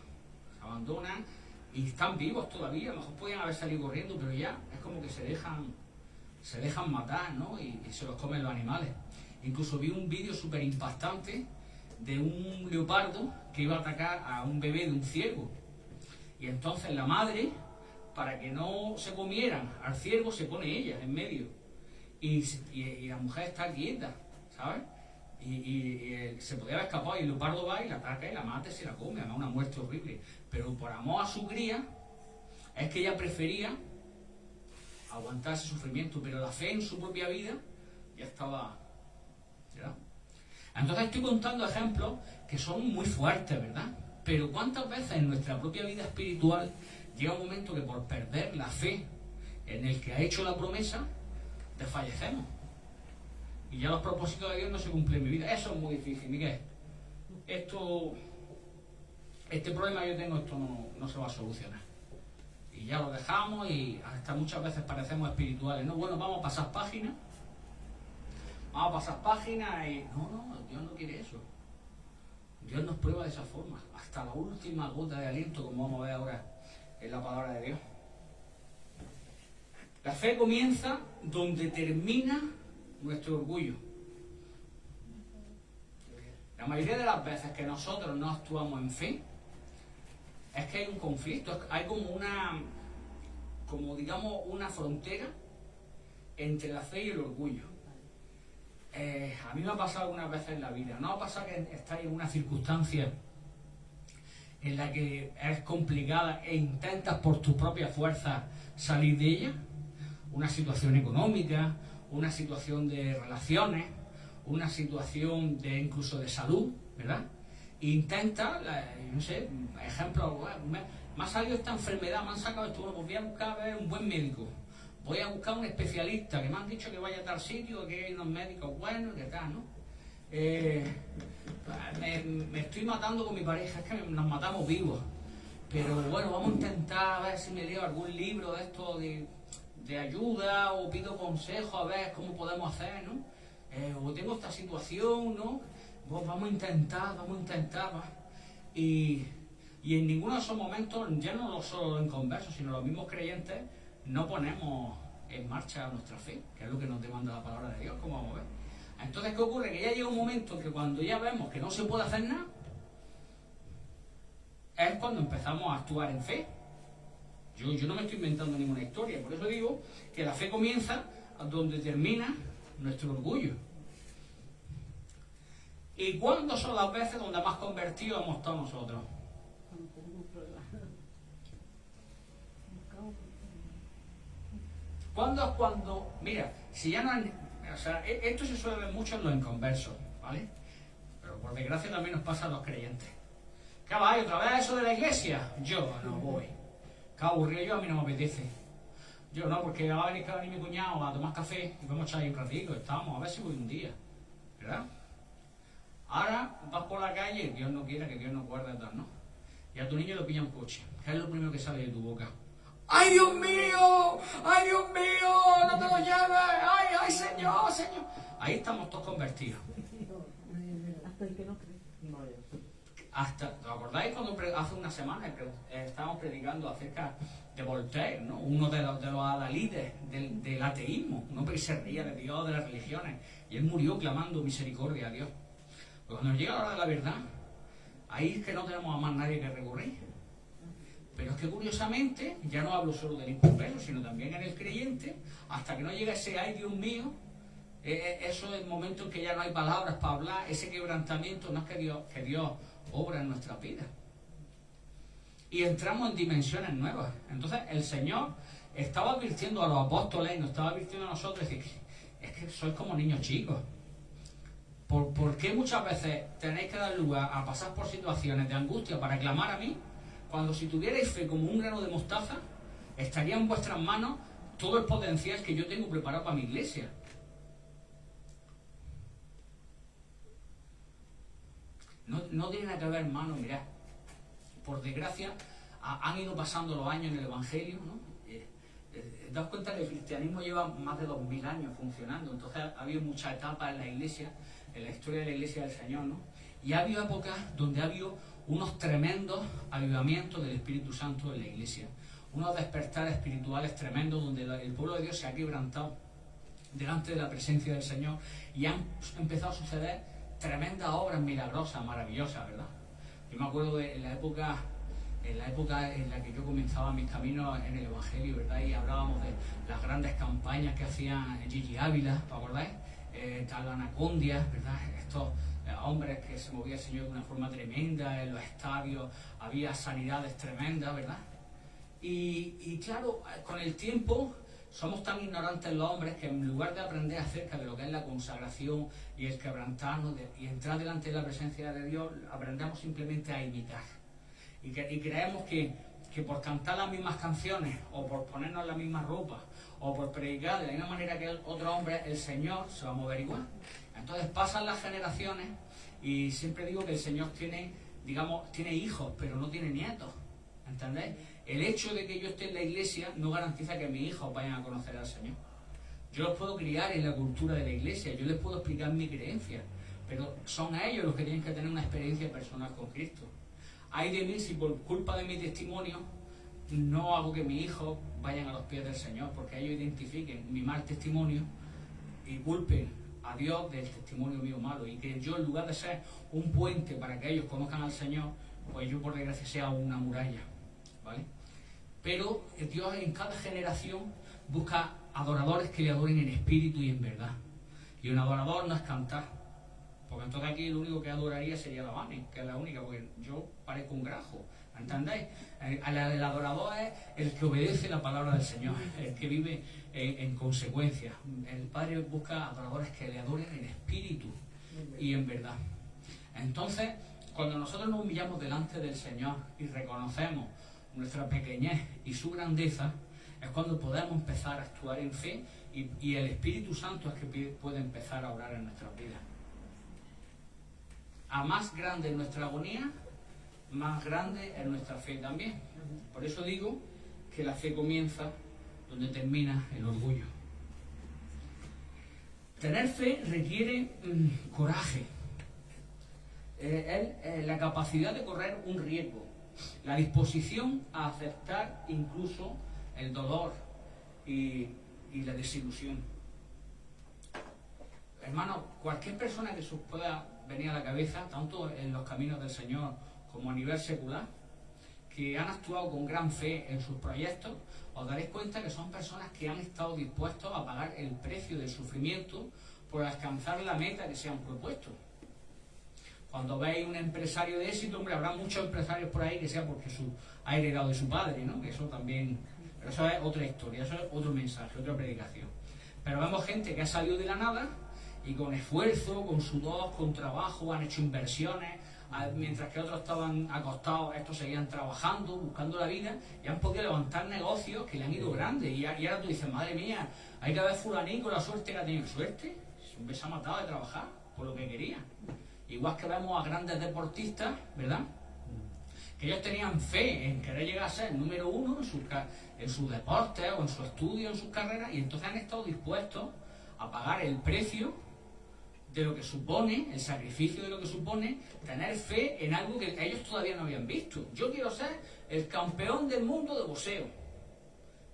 abandonan y están vivos todavía, a lo mejor podían haber salido corriendo, pero ya es como que se dejan matar, ¿no? Y se los comen los animales. Incluso vi un vídeo súper impactante de un leopardo que iba a atacar a un bebé de un ciervo. Y entonces la madre, para que no se comieran al ciervo, se pone ella en medio. Y la mujer está quieta, ¿sabes? Y se podía haber escapado y el leopardo va y la ataca y la mata y se la come, además una muerte horrible. Pero por amor a su cría, es que ella prefería aguantar ese sufrimiento, pero la fe en su propia vida ya estaba, ¿verdad? Entonces estoy contando ejemplos que son muy fuertes, ¿verdad? Pero ¿cuántas veces en nuestra propia vida espiritual llega un momento que por perder la fe en el que ha hecho la promesa, desfallecemos? Y ya los propósitos de Dios no se cumplen en mi vida. Eso es muy difícil, Miguel. Este problema que yo tengo, esto no se va a solucionar. Y ya lo dejamos y hasta muchas veces parecemos espirituales, ¿no? Bueno, vamos a pasar páginas. Vamos a pasar páginas y... No, Dios no quiere eso. Dios nos prueba de esa forma, hasta la última gota de aliento, como vamos a ver ahora en la palabra de Dios. La fe comienza donde termina nuestro orgullo. La mayoría de las veces que nosotros no actuamos en fe, es que hay un conflicto, hay como digamos una frontera entre la fe y el orgullo. A mí me ha pasado algunas veces en la vida, ¿no ha pasado que estáis en una circunstancia en la que es complicada e intentas por tus propias fuerzas salir de ella? Una situación económica, una situación de relaciones, una situación de incluso de salud, ¿verdad? Intenta, no sé, ejemplo, me ha salido esta enfermedad, me han sacado esto, bueno, pues voy a buscar a ver un buen médico, voy a buscar un especialista, que me han dicho que vaya a tal sitio, que hay unos médicos buenos, que tal, ¿no? Me estoy matando con mi pareja, es que nos matamos vivos, pero bueno, vamos a intentar a ver si me leo algún libro de esto de ayuda, o pido consejo a ver cómo podemos hacer, ¿no? O tengo esta situación, ¿no? Pues vamos a intentar, ¿va? Y en ninguno de esos momentos, ya no solo en conversos, sino los mismos creyentes, no ponemos en marcha nuestra fe, que es lo que nos demanda la palabra de Dios, como vamos a ver. Entonces, ¿qué ocurre? Que ya llega un momento que cuando ya vemos que no se puede hacer nada, es cuando empezamos a actuar en fe. Yo no me estoy inventando ninguna historia, por eso digo que la fe comienza donde termina nuestro orgullo. ¿Y cuándo son las veces donde más convertidos hemos estado nosotros? ¿Cuándo es cuando? Mira, si ya no han... O sea, esto se suele ver mucho en los inconversos, ¿vale? Pero por desgracia también nos pasa a los creyentes. ¿Qué va? ¿Otra vez eso de la iglesia? Yo no voy. Qué aburrido, yo a mí no me apetece. Yo no, porque va a venir mi cuñado a tomar café y vamos a echar ahí un ratito, estamos, a ver si voy un día, ¿verdad? Ahora vas por la calle, Dios no quiera, que Dios nos guarde de tal, ¿no? Y a tu niño le pilla un coche. ¿Qué es lo primero que sale de tu boca? ¡Ay, Dios mío! ¡Ay, Dios mío! ¡No te lo lleves! ¡Ay, Señor, Señor! Ahí estamos todos convertidos. Hasta el que no cree. ¿Os acordáis cuando hace una semana estábamos predicando acerca de Voltaire, ¿no? Uno de los adalides del ateísmo, un hombre que se reía de Dios, de las religiones, y él murió clamando misericordia a Dios. Pues cuando llega la hora de la verdad, ahí es que no tenemos a más nadie que recurrir. Pero es que curiosamente, ya no hablo solo del inconverso, sino también en el creyente, hasta que no llega ese ¡ay, Dios mío! Eso es el momento en que ya no hay palabras para hablar, ese quebrantamiento, no es que Dios obra en nuestra vida. Y entramos en dimensiones nuevas. Entonces el Señor estaba advirtiendo a los apóstoles y nos estaba advirtiendo a nosotros, es que sois como niños chicos. ¿Por qué muchas veces tenéis que dar lugar a pasar por situaciones de angustia para clamar a mí? Cuando si tuvierais fe como un grano de mostaza, estaría en vuestras manos todo el potencial que yo tengo preparado para mi iglesia. No tiene nada que ver, hermano, mirad. Por desgracia, han ido pasando los años en el Evangelio, ¿no? Daos cuenta que el cristianismo lleva más de 2000 años funcionando, entonces ha habido muchas etapas en la iglesia, en la historia de la iglesia del Señor, ¿no? Y ha habido épocas donde ha habido unos tremendos avivamientos del Espíritu Santo en la Iglesia, unos despertares espirituales tremendos donde el pueblo de Dios se ha quebrantado delante de la presencia del Señor y han empezado a suceder tremendas obras milagrosas, maravillosas, ¿verdad? Yo me acuerdo de la época en la que yo comenzaba mis caminos en el Evangelio, ¿verdad? Y hablábamos de las grandes campañas que hacían Gigi Ávila, ¿os acordáis? Tal Anacondia, ¿verdad? Estos hombres que se movía el Señor de una forma tremenda en los estadios, había sanidades tremendas, ¿verdad? Y claro, con el tiempo somos tan ignorantes los hombres que en lugar de aprender acerca de lo que es la consagración y el quebrantarnos y entrar delante de la presencia de Dios, aprendemos simplemente a imitar. Y creemos que por cantar las mismas canciones, o por ponernos la misma ropa, o por predicar de la misma manera que otro hombre, el Señor se va a mover igual. Entonces pasan las generaciones y siempre digo que el Señor tiene hijos, pero no tiene nietos. ¿Entendéis? El hecho de que yo esté en la iglesia no garantiza que mis hijos vayan a conocer al Señor. Yo los puedo criar en la cultura de la iglesia, yo les puedo explicar mi creencia, pero son a ellos los que tienen que tener una experiencia personal con Cristo. Ay de mí si por culpa de mi testimonio no hago que mis hijos vayan a los pies del Señor, porque ellos identifiquen mi mal testimonio y culpen a Dios del testimonio mío malo, y que yo, en lugar de ser un puente para que ellos conozcan al Señor, pues yo por desgracia sea una muralla, ¿vale? Pero Dios en cada generación busca adoradores que le adoren en espíritu y en verdad. Y un adorador no es cantar, porque entonces aquí lo único que adoraría sería la Vane, que es la única, porque yo parezco un grajo, ¿entendéis? El adorador es el que obedece la palabra del Señor, el que vive en consecuencia. El Padre busca adoradores que le adoren en espíritu y en verdad. Entonces, cuando nosotros nos humillamos delante del Señor y reconocemos nuestra pequeñez y su grandeza, es cuando podemos empezar a actuar en fe y el Espíritu Santo es que puede empezar a orar en nuestras vidas. A más grande es nuestra agonía, más grande es nuestra fe también. Por eso digo que la fe comienza donde termina el orgullo. Tener fe requiere coraje, la capacidad de correr un riesgo, la disposición a aceptar incluso el dolor y la desilusión. Hermano, cualquier persona que se pueda venir a la cabeza, tanto en los caminos del Señor como a nivel secular, que han actuado con gran fe en sus proyectos, os daréis cuenta que son personas que han estado dispuestos a pagar el precio del sufrimiento por alcanzar la meta que se han propuesto. Cuando veis un empresario de éxito, hombre, habrá muchos empresarios por ahí que sea porque ha heredado de su padre, ¿no? Que eso también, pero eso es otra historia, eso es otro mensaje, otra predicación. Pero vemos gente que ha salido de la nada y con esfuerzo, con sudor, con trabajo, han hecho inversiones, mientras que otros estaban acostados, estos seguían trabajando, buscando la vida, y han podido levantar negocios que le han ido grandes. Y ahora tú dices, madre mía, hay que ver fulanito la suerte que ha tenido. ¿Suerte? Siempre se ha matado de trabajar por lo que quería. Igual que vemos a grandes deportistas, ¿verdad?, que ellos tenían fe en querer llegar a ser número uno en sus deportes o en su estudio, en sus carreras, y entonces han estado dispuestos a pagar el precio de lo que supone, el sacrificio de lo que supone tener fe en algo que ellos todavía no habían visto. Yo quiero ser el campeón del mundo de boxeo.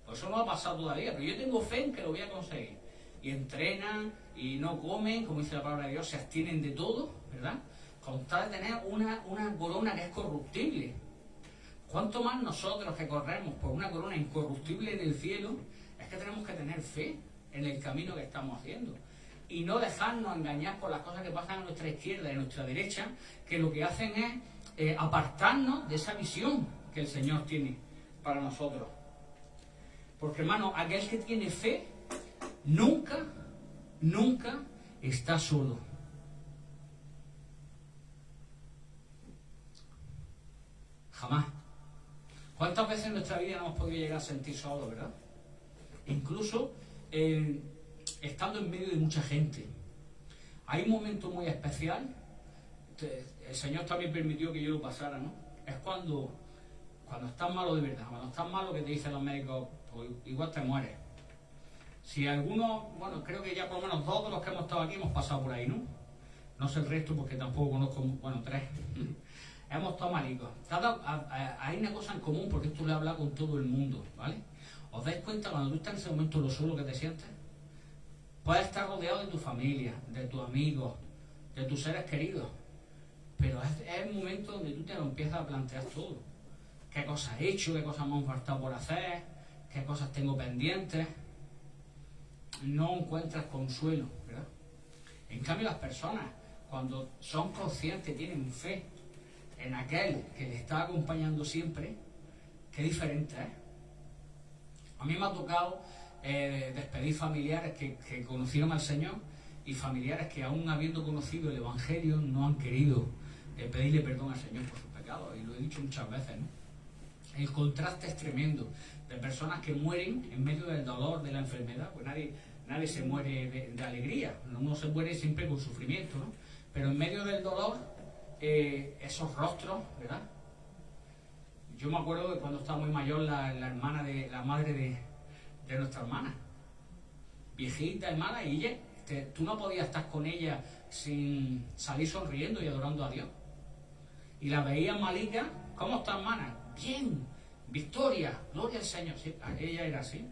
Pues eso no ha pasado todavía, pero yo tengo fe en que lo voy a conseguir. Y entrenan y no comen, como dice la palabra de Dios, se abstienen de todo, ¿verdad?, con tal de tener una corona que es corruptible. ¿Cuánto más nosotros que corremos por una corona incorruptible en el cielo? Es que tenemos que tener fe en el camino que estamos haciendo y no dejarnos engañar por las cosas que pasan a nuestra izquierda y a nuestra derecha, que lo que hacen es apartarnos de esa visión que el Señor tiene para nosotros. Porque, hermano, aquel que tiene fe nunca está solo. Jamás. ¿Cuántas veces en nuestra vida no hemos podido llegar a sentir solos, verdad? Incluso estando en medio de mucha gente. Hay un momento muy especial, el Señor también permitió que yo lo pasara, ¿no? Es cuando estás malo de verdad, cuando estás malo, que te dicen los médicos, pues igual te mueres. Si algunos, bueno, creo que ya por lo menos 2 de los que hemos estado aquí hemos pasado por ahí, ¿no? No sé el resto porque tampoco conozco, bueno, 3. hemos estado malicos. Hay una cosa en común, porque esto lo he hablado con todo el mundo, ¿vale? ¿Os dais cuenta cuando tú estás en ese momento lo solo que te sientes? Puedes estar rodeado de tu familia, de tus amigos, de tus seres queridos, pero es el momento donde tú te lo empiezas a plantear todo. ¿Qué cosas he hecho? ¿Qué cosas me han faltado por hacer? ¿Qué cosas tengo pendientes? No encuentras consuelo, ¿verdad? En cambio, las personas, cuando son conscientes, tienen fe en aquel que les está acompañando siempre, qué diferente es. A mí me ha tocado despedir familiares que conocieron al Señor y familiares que, aún habiendo conocido el Evangelio, no han querido pedirle perdón al Señor por sus pecados, y lo he dicho muchas veces, ¿no? El contraste es tremendo, de personas que mueren en medio del dolor, de la enfermedad. Pues nadie se muere de alegría, uno se muere siempre con sufrimiento, ¿no? Pero en medio del dolor, esos rostros, ¿verdad? Yo me acuerdo de cuando estaba muy mayor la madre de nuestra hermana, viejita, hermana, y ella, tú no podías estar con ella sin salir sonriendo y adorando a Dios. Y la veías malica. ¿Cómo está, hermana? Bien, victoria, gloria al Señor. Sí, ella era así.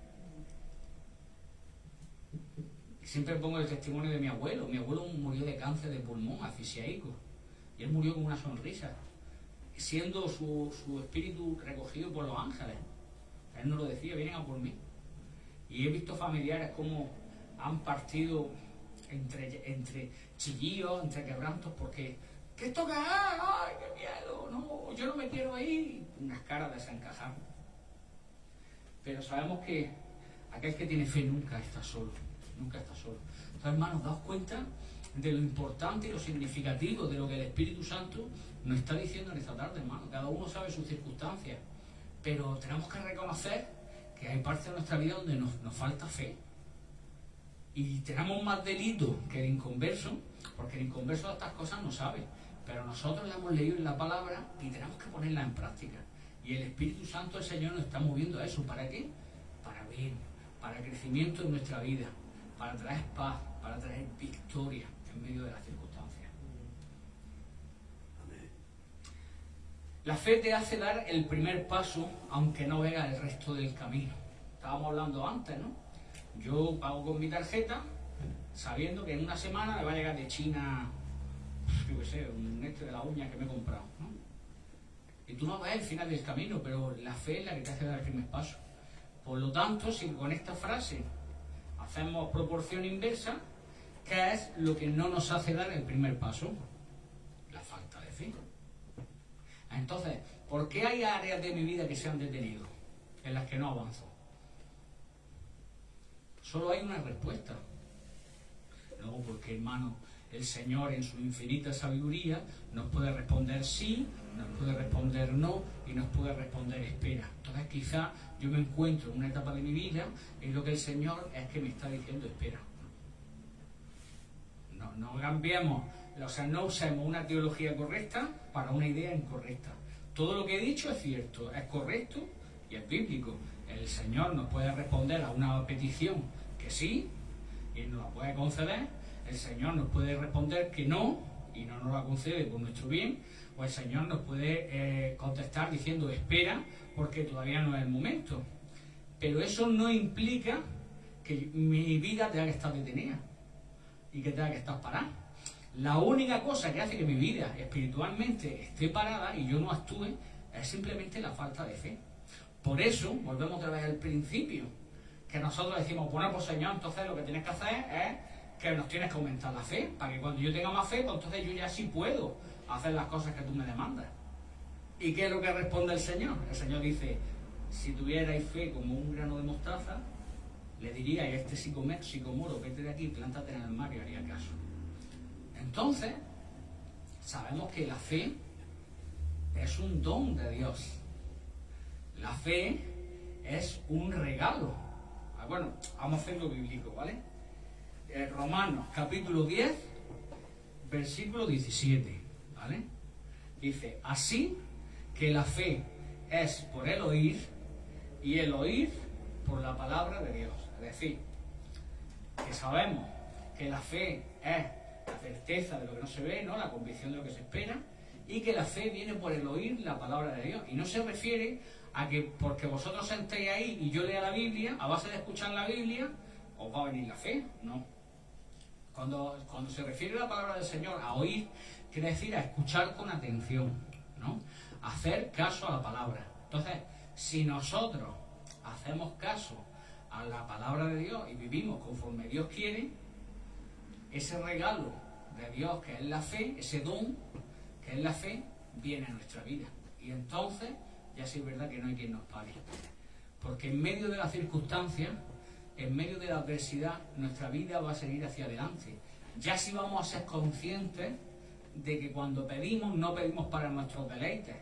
Siempre pongo el testimonio de mi abuelo. Mi abuelo murió de cáncer de pulmón, asfixiaico, y él murió con una sonrisa, siendo su espíritu recogido por los ángeles. Él nos lo decía: vienen a por mí. Y he visto familiares como han partido entre chillillos, entre quebrantos, porque ¿qué toca? ¡Ay, qué miedo! No, yo no me quiero ir. Unas caras desencajadas. Pero sabemos que aquel que tiene fe nunca está solo. Nunca está solo. Entonces, hermanos, daos cuenta de lo importante y lo significativo de lo que el Espíritu Santo nos está diciendo en esta tarde, hermano. Cada uno sabe sus circunstancias, pero tenemos que reconocer que hay partes de nuestra vida donde nos falta fe. Y tenemos más delito que el inconverso, porque el inconverso de estas cosas no sabe. Pero nosotros la hemos leído en la palabra y tenemos que ponerla en práctica. Y el Espíritu Santo del Señor nos está moviendo a eso. ¿Para qué? Para bien, para el crecimiento de nuestra vida, para traer paz, para traer victoria en medio de las circunstancias. La fe te hace dar el primer paso, aunque no veas el resto del camino. Estábamos hablando antes, ¿no? Yo pago con mi tarjeta, sabiendo que en una semana me va a llegar de China, yo qué sé, un de la uña que me he comprado, ¿no? Y tú no ves el final del camino, pero la fe es la que te hace dar el primer paso. Por lo tanto, si con esta frase hacemos proporción inversa, ¿qué es lo que no nos hace dar el primer paso? La falta de fe. Entonces, ¿por qué hay áreas de mi vida que se han detenido, en las que no avanzo? Solo hay una respuesta. Luego, porque, hermano, el Señor en su infinita sabiduría nos puede responder sí, nos puede responder no y nos puede responder espera. Entonces, quizá yo me encuentro en una etapa de mi vida en lo que el Señor es que me está diciendo espera. No cambiemos, o sea, no usemos una teología correcta para una idea incorrecta. Todo lo que he dicho es cierto, es correcto y es bíblico. El Señor nos puede responder a una petición que sí y nos la puede conceder. El Señor nos puede responder que no y no nos la concede por nuestro bien. O el Señor nos puede contestar diciendo espera porque todavía no es el momento. Pero eso no implica que mi vida tenga que estar detenida y que tenga que estar parada. La única cosa que hace que mi vida espiritualmente esté parada y yo no actúe es simplemente la falta de fe. Por eso, volvemos otra vez al principio, que nosotros decimos, bueno, pues Señor, entonces lo que tienes que hacer es que nos tienes que aumentar la fe, para que cuando yo tenga más fe, pues entonces yo ya sí puedo hacer las cosas que tú me demandas. ¿Y qué es lo que responde el Señor? El Señor dice, si tuvierais fe como un grano de mostaza, le diría a este sicomoro, vete de aquí, plántate en el mar y haría caso. Entonces, sabemos que la fe es un don de Dios. La fe es un regalo. Bueno, vamos a hacerlo bíblico, ¿vale? Romanos, capítulo 10, versículo 17, ¿vale? Dice, así que la fe es por el oír y el oír por la palabra de Dios. Es decir, que sabemos que la fe es la certeza de lo que no se ve, ¿no? La convicción de lo que se espera, y que la fe viene por el oír la palabra de Dios. Y no se refiere a que porque vosotros sentéis ahí y yo lea la Biblia, a base de escuchar la Biblia, os va a venir la fe, no. Cuando se refiere a la palabra del Señor, a oír, quiere decir a escuchar con atención, ¿no? Hacer caso a la palabra. Entonces, si nosotros hacemos caso a la palabra de Dios y vivimos conforme Dios quiere, ese regalo de Dios que es la fe, ese don que es la fe, viene a nuestra vida. Y entonces, ya sí es verdad que no hay quien nos pare. Porque en medio de las circunstancias, en medio de la adversidad, nuestra vida va a seguir hacia adelante. Ya sí vamos a ser conscientes de que cuando pedimos, no pedimos para nuestros deleites,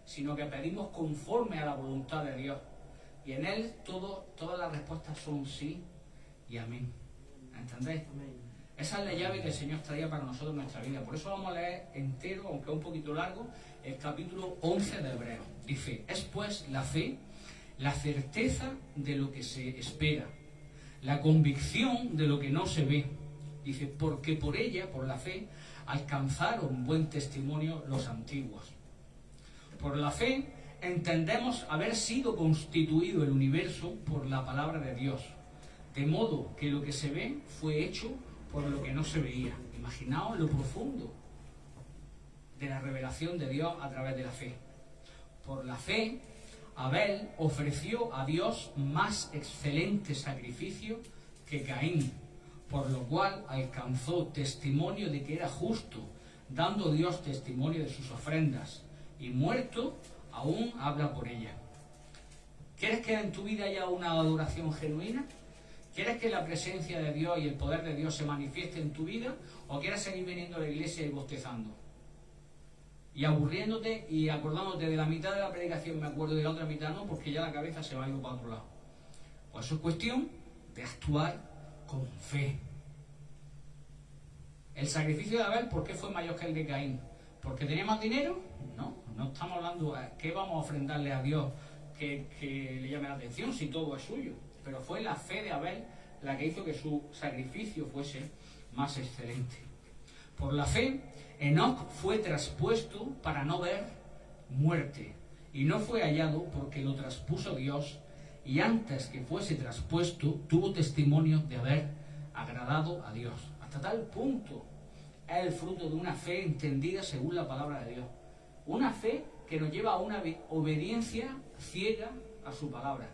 sino que pedimos conforme a la voluntad de Dios. Y en Él todas las respuestas son sí y amén. ¿Entendéis? Esa es la llave que el Señor traía para nosotros en nuestra vida. Por eso vamos a leer entero, aunque un poquito largo, el capítulo 11 de Hebreos. Dice: es pues la fe, la certeza de lo que se espera, la convicción de lo que no se ve. Dice, porque por ella, por la fe, alcanzaron buen testimonio los antiguos. Por la fe entendemos haber sido constituido el universo por la palabra de Dios, de modo que lo que se ve fue hecho por lo que no se veía. Imaginaos lo profundo de la revelación de Dios a través de la fe. Por la fe, Abel ofreció a Dios más excelente sacrificio que Caín, por lo cual alcanzó testimonio de que era justo, dando Dios testimonio de sus ofrendas, y muerto aún habla por ella. ¿Quieres que en tu vida haya una adoración genuina? ¿Quieres que la presencia de Dios y el poder de Dios se manifieste en tu vida? ¿O quieres seguir viniendo a la iglesia y bostezando? Y aburriéndote y acordándote de la mitad de la predicación, me acuerdo de la otra mitad no, porque ya la cabeza se va a ir para otro lado. Pues eso es cuestión de actuar con fe. El sacrificio de Abel, ¿por qué fue mayor que el de Caín? ¿Porque tenía más dinero? No estamos hablando de qué vamos a ofrendarle a Dios que le llame la atención si todo es suyo. Pero fue la fe de Abel la que hizo que su sacrificio fuese más excelente. Por la fe, Enoc fue traspuesto para no ver muerte, y no fue hallado porque lo traspuso Dios, y antes que fuese traspuesto tuvo testimonio de haber agradado a Dios. Hasta tal punto es el fruto de una fe entendida según la palabra de Dios. Una fe que nos lleva a una obediencia ciega a su palabra.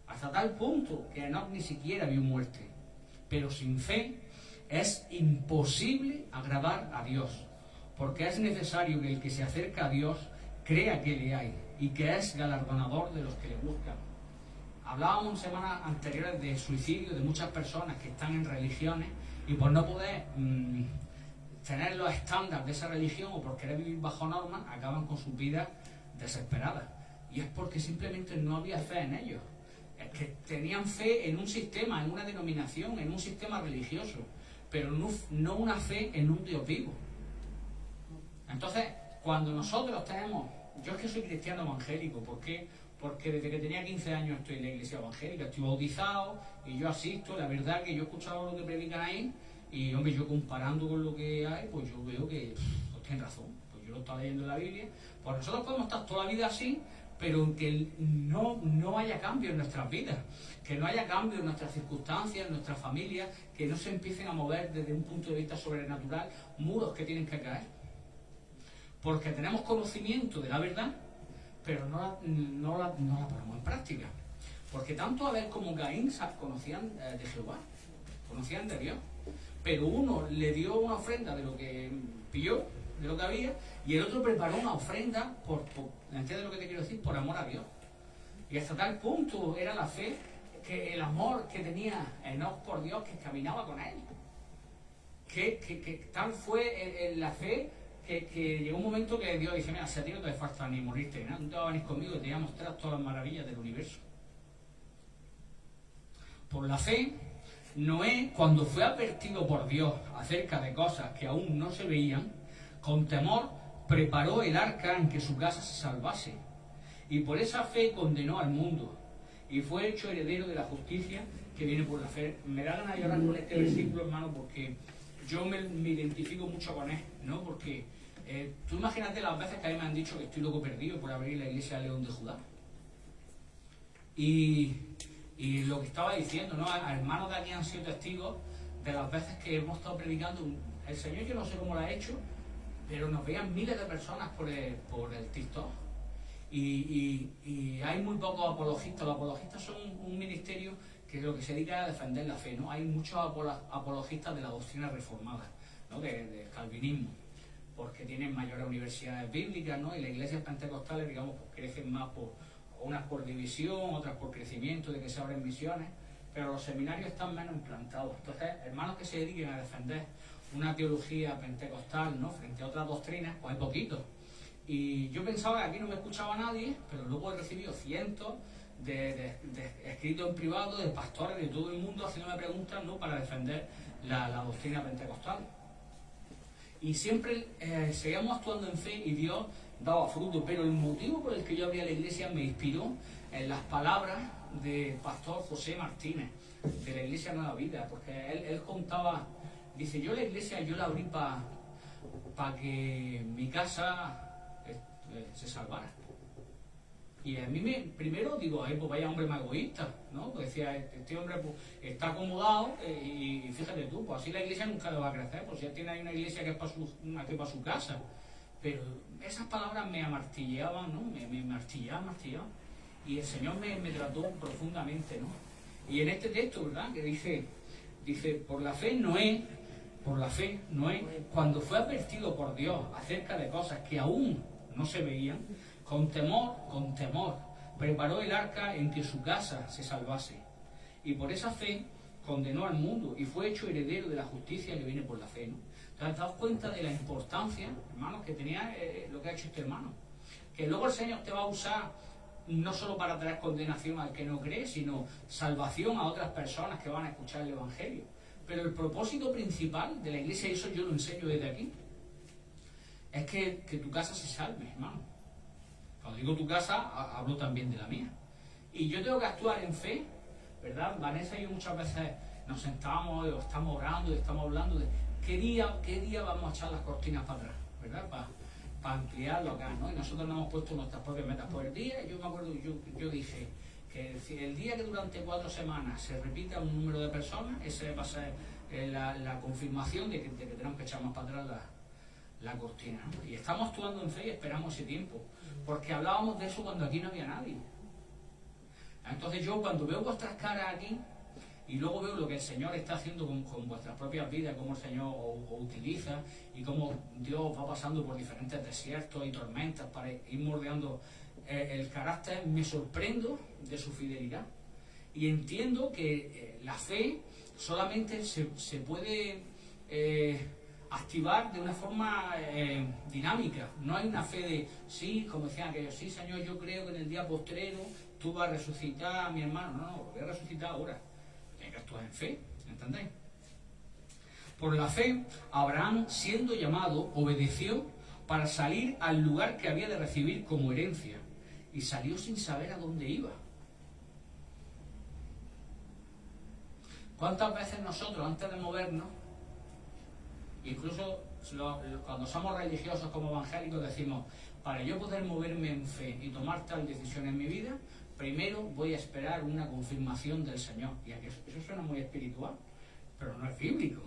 Hasta tal punto que Enoc ni siquiera vio muerte. Pero sin fe es imposible agradar a Dios, porque es necesario que el que se acerca a Dios crea que le hay y que es galardonador de los que le buscan. Hablábamos en semanas anteriores de suicidio de muchas personas que están en religiones y por no poder tener los estándares de esa religión o por querer vivir bajo normas, acaban con sus vidas desesperadas. Y es porque simplemente no había fe en ellos. Es que tenían fe en un sistema, en una denominación, en un sistema religioso, pero no una fe en un Dios vivo. Entonces, cuando nosotros tenemos... Yo es que soy cristiano evangélico, ¿por qué? Porque desde que tenía 15 años estoy en la iglesia evangélica, estoy bautizado y yo asisto. La verdad que yo he escuchado lo que predican ahí y, hombre, yo comparando con lo que hay, pues yo veo que pues tienen razón. Pues yo lo estaba leyendo en la Biblia. Pues nosotros podemos estar toda la vida así, pero que no haya cambio en nuestras vidas, que no haya cambio en nuestras circunstancias, en nuestras familias, que no se empiecen a mover desde un punto de vista sobrenatural muros que tienen que caer. Porque tenemos conocimiento de la verdad, pero no la ponemos en práctica. Porque tanto Abel como Caín conocían de Jehová, conocían de Dios. Pero uno le dio una ofrenda de lo que pilló, de lo que había, y el otro preparó una ofrenda, ¿entiendes lo que te quiero decir? Por amor a Dios. Y hasta tal punto era la fe, que el amor que tenía Enoc por Dios, que caminaba con él. Que tal fue la fe, que llegó un momento que Dios dice: mira, si a ti no te hace falta ni morirte, ¿no? Tú te vas a venir conmigo y te voy a mostrar todas las maravillas del universo. Por la fe, Noé, cuando fue advertido por Dios acerca de cosas que aún no se veían, con temor preparó el arca en que su casa se salvase, y por esa fe condenó al mundo, y fue hecho heredero de la justicia que viene por la fe. Me da ganas de llorar con este versículo, hermano, porque yo me identifico mucho con él, ¿no? Porque Tú imagínate las veces que a mí me han dicho que estoy loco perdido por abrir la iglesia de León de Judá. Y lo que estaba diciendo, ¿no? Hermanos de aquí han sido testigos de las veces que hemos estado predicando. El Señor, yo no sé cómo lo ha hecho, pero nos veían miles de personas por el TikTok. Y hay muy pocos apologistas. Los apologistas son un ministerio que lo que se dedica es a defender la fe, ¿no? Hay muchos apologistas de la doctrina reformada, ¿no? Del calvinismo, porque tienen mayores universidades bíblicas, ¿no? Y las iglesias pentecostales, digamos, pues crecen más unas por división, otras por crecimiento, de que se abren misiones, pero los seminarios están menos implantados. Entonces, hermanos que se dediquen a defender una teología pentecostal, ¿no? Frente a otras doctrinas, pues hay poquitos. Y yo pensaba que aquí no me escuchaba nadie, pero luego he recibido cientos de escritos en privado de pastores de todo el mundo haciéndome preguntas, ¿no? Para defender la doctrina pentecostal. Y siempre seguíamos actuando en fe y Dios daba fruto, pero el motivo por el que yo abría la iglesia me inspiró en las palabras del pastor José Martínez, de la Iglesia Nueva Vida, porque él contaba, dice, yo la iglesia yo la abrí para que mi casa se salvara. Y a mí primero digo, pues vaya hombre más egoísta, ¿no? Pues decía, este hombre pues, está acomodado y fíjate tú, pues así la iglesia nunca le va a crecer, pues ya tiene ahí una iglesia que es para su casa. Pero esas palabras me amartillaban, ¿no? Me martillaban. Y el Señor me trató profundamente, ¿no? Y en este texto, ¿verdad? Que dice, por la fe Noé, cuando fue advertido por Dios acerca de cosas que aún no se veían, con temor, preparó el arca en que su casa se salvase. Y por esa fe condenó al mundo y fue hecho heredero de la justicia que viene por la fe, ¿no? Entonces, daos cuenta de la importancia, hermanos, que tenía lo que ha hecho este hermano. Que luego el Señor te va a usar no solo para traer condenación al que no cree, sino salvación a otras personas que van a escuchar el Evangelio. Pero el propósito principal de la iglesia, y eso yo lo enseño desde aquí, es que tu casa se salve, hermano. Cuando digo tu casa, hablo también de la mía. Y yo tengo que actuar en fe, ¿verdad? Vanessa y yo muchas veces nos sentamos, o estamos orando, y estamos hablando de qué día vamos a echar las cortinas para atrás, ¿verdad? Para ampliarlo acá, ¿no? Y nosotros nos hemos puesto nuestras propias metas por el día. Yo me acuerdo, yo dije que el día que durante 4 semanas se repita un número de personas, ese va a ser la confirmación de que tenemos que echar más para atrás la cortina, ¿no? Y estamos actuando en fe y esperamos ese tiempo, porque hablábamos de eso cuando aquí no había nadie. Entonces yo cuando veo vuestras caras aquí y luego veo lo que el Señor está haciendo con vuestras propias vidas, cómo el Señor os utiliza y cómo Dios va pasando por diferentes desiertos y tormentas para ir moldeando el carácter, me sorprendo de su fidelidad y entiendo que la fe solamente se puede activar de una forma dinámica. No hay una fe de, sí, como decían aquellos, sí, Señor, yo creo que en el día postrero tú vas a resucitar a mi hermano. No, lo voy a resucitar ahora. Tienes que actuar en fe, ¿entendéis? Por la fe, Abraham, siendo llamado, obedeció para salir al lugar que había de recibir como herencia, y salió sin saber a dónde iba. ¿Cuántas veces nosotros, antes de movernos, incluso cuando somos religiosos como evangélicos, decimos, para yo poder moverme en fe y tomar tal decisión en mi vida, primero voy a esperar una confirmación del Señor? Y eso suena muy espiritual, pero no es bíblico.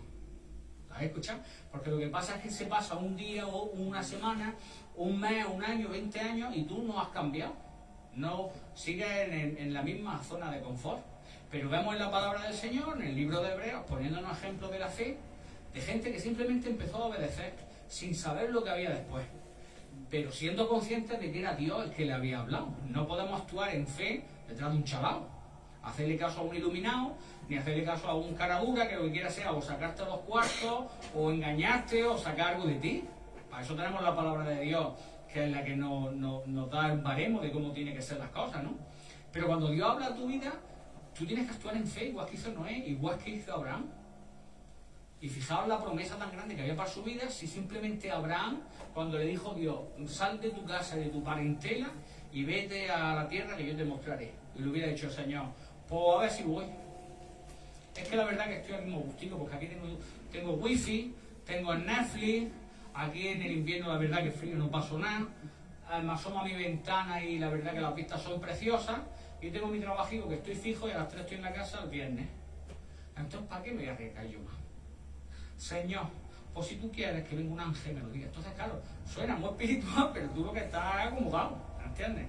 ¿Lo has escuchado? Porque lo que pasa es que se pasa un día o una semana, un mes, un año, 20 años y tú no has cambiado. No sigues en la misma zona de confort. Pero vemos en la palabra del Señor, en el libro de Hebreos, poniéndonos ejemplos de la fe, de gente que simplemente empezó a obedecer sin saber lo que había después, pero siendo conscientes de que era Dios el que le había hablado. No podemos actuar en fe detrás de un chaval, hacerle caso a un iluminado, ni hacerle caso a un caradura que lo que quiera sea o sacarte los cuartos, o engañarte, o sacar algo de ti. Para eso tenemos la palabra de Dios, que es la que nos da el baremo de cómo tienen que ser las cosas, ¿no? Pero cuando Dios habla a tu vida, tú tienes que actuar en fe, igual que hizo Noé, igual que hizo Abraham. Y fijaos la promesa tan grande que había para su vida, si simplemente Abraham, cuando le dijo Dios, sal de tu casa, de tu parentela, y vete a la tierra que yo te mostraré. Y le hubiera dicho el Señor, pues a ver si voy. Es que la verdad que estoy al mismo gustico, porque aquí tengo wifi, tengo Netflix, Aquí en el invierno la verdad que frío no pasó nada. Me asomo a mi ventana y la verdad que las vistas son preciosas. Y tengo mi trabajito que estoy fijo y a las 3 estoy en la casa el viernes. Entonces, ¿para qué me voy a arriesgar yo más? Señor, pues si tú quieres que venga un ángel me lo diga. Entonces, claro, suena muy espiritual, pero tú lo que estás acomodado, ¿entiendes?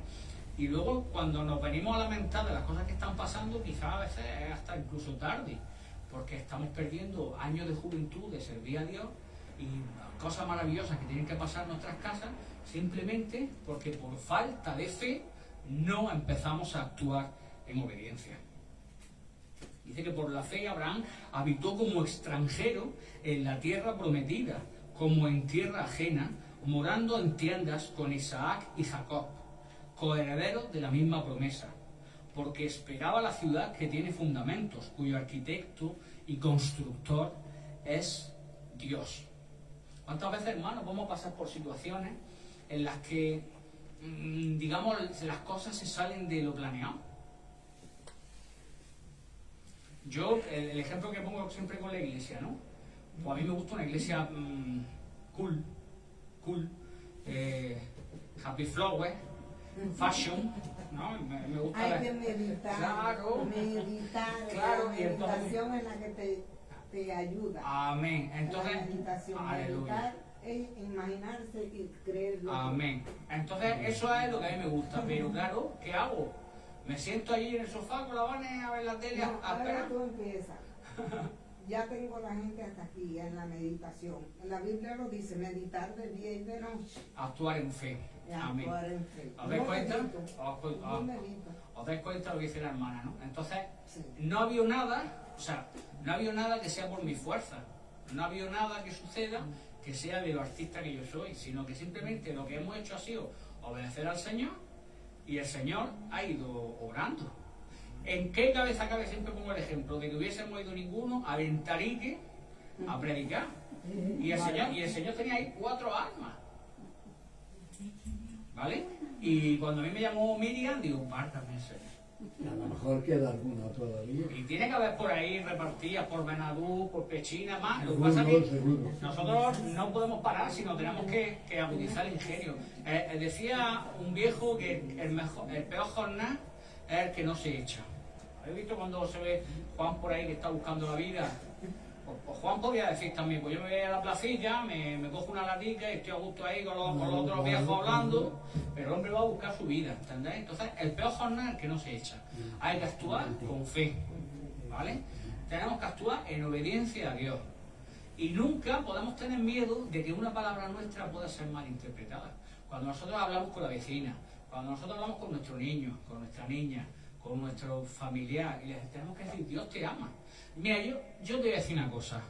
Y luego, cuando nos venimos a lamentar de las cosas que están pasando, quizás a veces es hasta incluso tarde, porque estamos perdiendo años de juventud, de servir a Dios y cosas maravillosas que tienen que pasar en nuestras casas, simplemente porque por falta de fe no empezamos a actuar en obediencia. Dice que por la fe Abraham habitó como extranjero en la tierra prometida, como en tierra ajena, morando en tiendas con Isaac y Jacob, coherederos de la misma promesa, porque esperaba la ciudad que tiene fundamentos, cuyo arquitecto y constructor es Dios. ¿Cuántas veces, hermanos, vamos a pasar por situaciones en las que, digamos, las cosas se salen de lo planeado? Yo, el ejemplo que pongo siempre con la iglesia, ¿no? Pues a mí me gusta una iglesia cool, happy flower, fashion, ¿no? Me gusta. Hay que meditar. Claro. Meditar. Claro, La y entonces- meditación es la que te ayuda. Amén. Entonces, La meditación, aleluya. meditar es imaginarse y creerlo. Amén. Entonces, eso es lo que a mí me gusta. Pero claro, ¿qué hago? Me siento allí en el sofá con la Vane a ver la tele, No, a esperar. ahora tú empiezas. Ya tengo la gente hasta aquí en la meditación. En la Biblia lo dice, meditar de día y de noche. Actuar en fe. Y Amén. actuar en fe. ¿Os dais No cuenta? medito, no medito. ¿Os dais cuenta lo que dice la hermana, no? Entonces, Sí. no ha habido nada, o sea, no ha habido nada que sea por mi fuerza. No ha habido nada que suceda que sea de lo artista que yo soy, sino que simplemente lo que hemos hecho ha sido obedecer al Señor y el Señor ha ido obrando. ¿En qué cabeza cabe? Siempre pongo el ejemplo de que hubiésemos ido ninguno a Ventarique a predicar. Y el Señor tenía ahí 4 almas. ¿Vale? Y cuando a mí me llamó Miriam, digo, pártame, Señor. A lo mejor queda alguna todavía. Y tiene que haber por ahí repartidas por Benadú, por Pechina, más. Lo que Seguro, pasa es que seguro. nosotros no podemos parar, sino tenemos que agudizar el ingenio. Decía un viejo que el peor jornal es el que no se echa. ¿Habéis visto cuando se ve Juan por ahí que está buscando la vida? Pues Juan podría decir también, pues yo me voy a la placilla, me cojo una latica y estoy a gusto ahí con los otros viejos hablando, pero el hombre va a buscar su vida, ¿entendéis? Entonces, el peor jornal es el que no se echa. Hay que actuar con fe, ¿vale? Tenemos que actuar en obediencia a Dios. Y nunca podemos tener miedo de que una palabra nuestra pueda ser mal interpretada. Cuando nosotros hablamos con la vecina, cuando nosotros hablamos con nuestro niño, con nuestra niña, con nuestro familiar, y les tenemos que decir, Dios te ama. Mira, yo te voy a decir una cosa.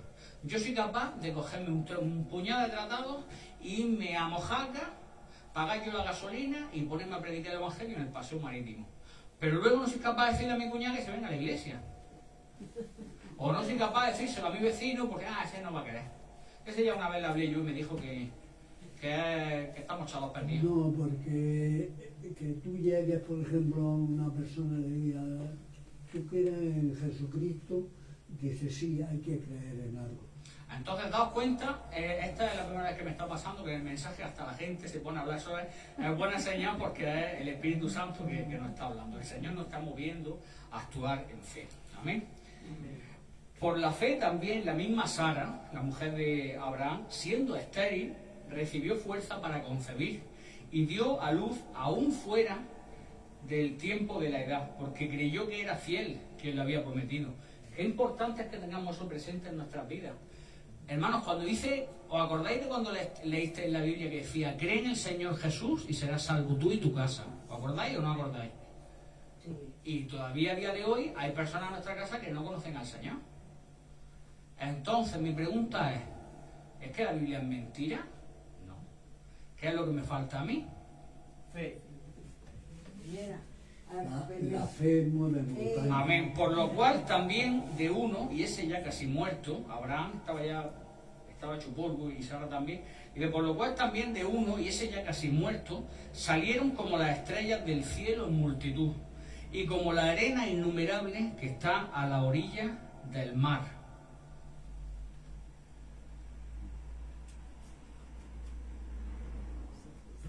Yo soy capaz de cogerme un puñado de tratados, irme a Mojaca, pagar yo la gasolina y ponerme a predicar el evangelio en el paseo marítimo. Pero luego no soy capaz de decirle a mi cuñada que se venga a la iglesia. O no soy capaz de decírselo a mi vecino porque, ese no va a querer. Ese ya una vez le hablé yo y me dijo que estamos echados perdidos. No, porque que tú llegues, por ejemplo, a una persona y le digas, tú crees en Jesucristo, dice sí, hay que creer en algo. Entonces, daos cuenta, esta es la primera vez que me está pasando, que el mensaje hasta la gente se pone a hablar. Eso es buena señal porque es el Espíritu Santo que nos está hablando. El Señor nos está moviendo a actuar en fe. Amén. Por la fe también la misma Sara, la mujer de Abraham, siendo estéril, recibió fuerza para concebir y dio a luz aún fuera del tiempo de la edad, porque creyó que era fiel quien lo había prometido. Qué importante es que tengamos eso presente en nuestras vidas. Hermanos, cuando dice, ¿os acordáis de cuando leíste en la Biblia que decía, cree en el Señor Jesús y serás salvo tú y tu casa? ¿Os acordáis o no acordáis? Sí. Y todavía a día de hoy hay personas en nuestra casa que no conocen al Señor. Entonces mi pregunta ¿es que la Biblia es mentira? No. ¿Qué es lo que me falta a mí? Fe. Mira, La fe mueve montañas. Amén. Por lo cual también de uno, y ese ya casi muerto, Abraham estaba hecho polvo y Sara también, y por lo cual también de uno, y ese ya casi muerto, salieron como las estrellas del cielo en multitud, y como la arena innumerable que está a la orilla del mar.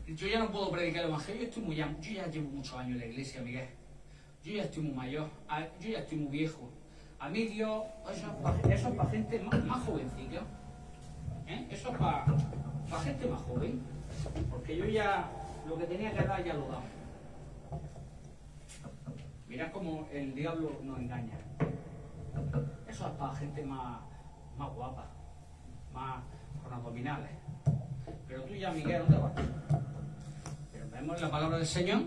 yo ya no puedo predicar el Evangelio, yo ya llevo muchos años en la iglesia, Miguel. Yo ya estoy muy mayor, yo ya estoy muy viejo. A mí Dios, eso es para gente más jovencita. Eso es para gente más joven. Porque yo ya, lo que tenía que dar ya lo he dado. Mirad cómo el diablo nos engaña. Eso es para gente más guapa, más con abdominales. Pero tú ya, Miguel, ¿dónde vas? Pero vemos en la palabra del Señor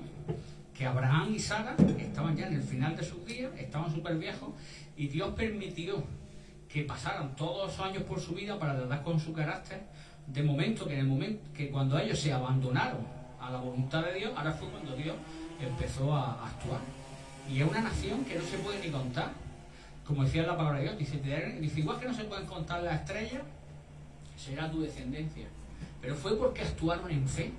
que Abraham y Sara estaban ya en el final de sus días, estaban súper viejos, y Dios permitió que pasaran todos esos años por su vida para tratar con su carácter, de momento que cuando ellos se abandonaron a la voluntad de Dios, ahora fue cuando Dios empezó a actuar. Y es una nación que no se puede ni contar, como decía la palabra de Dios, dice igual que no se pueden contar las estrellas, será tu descendencia. Pero fue porque actuaron en fe.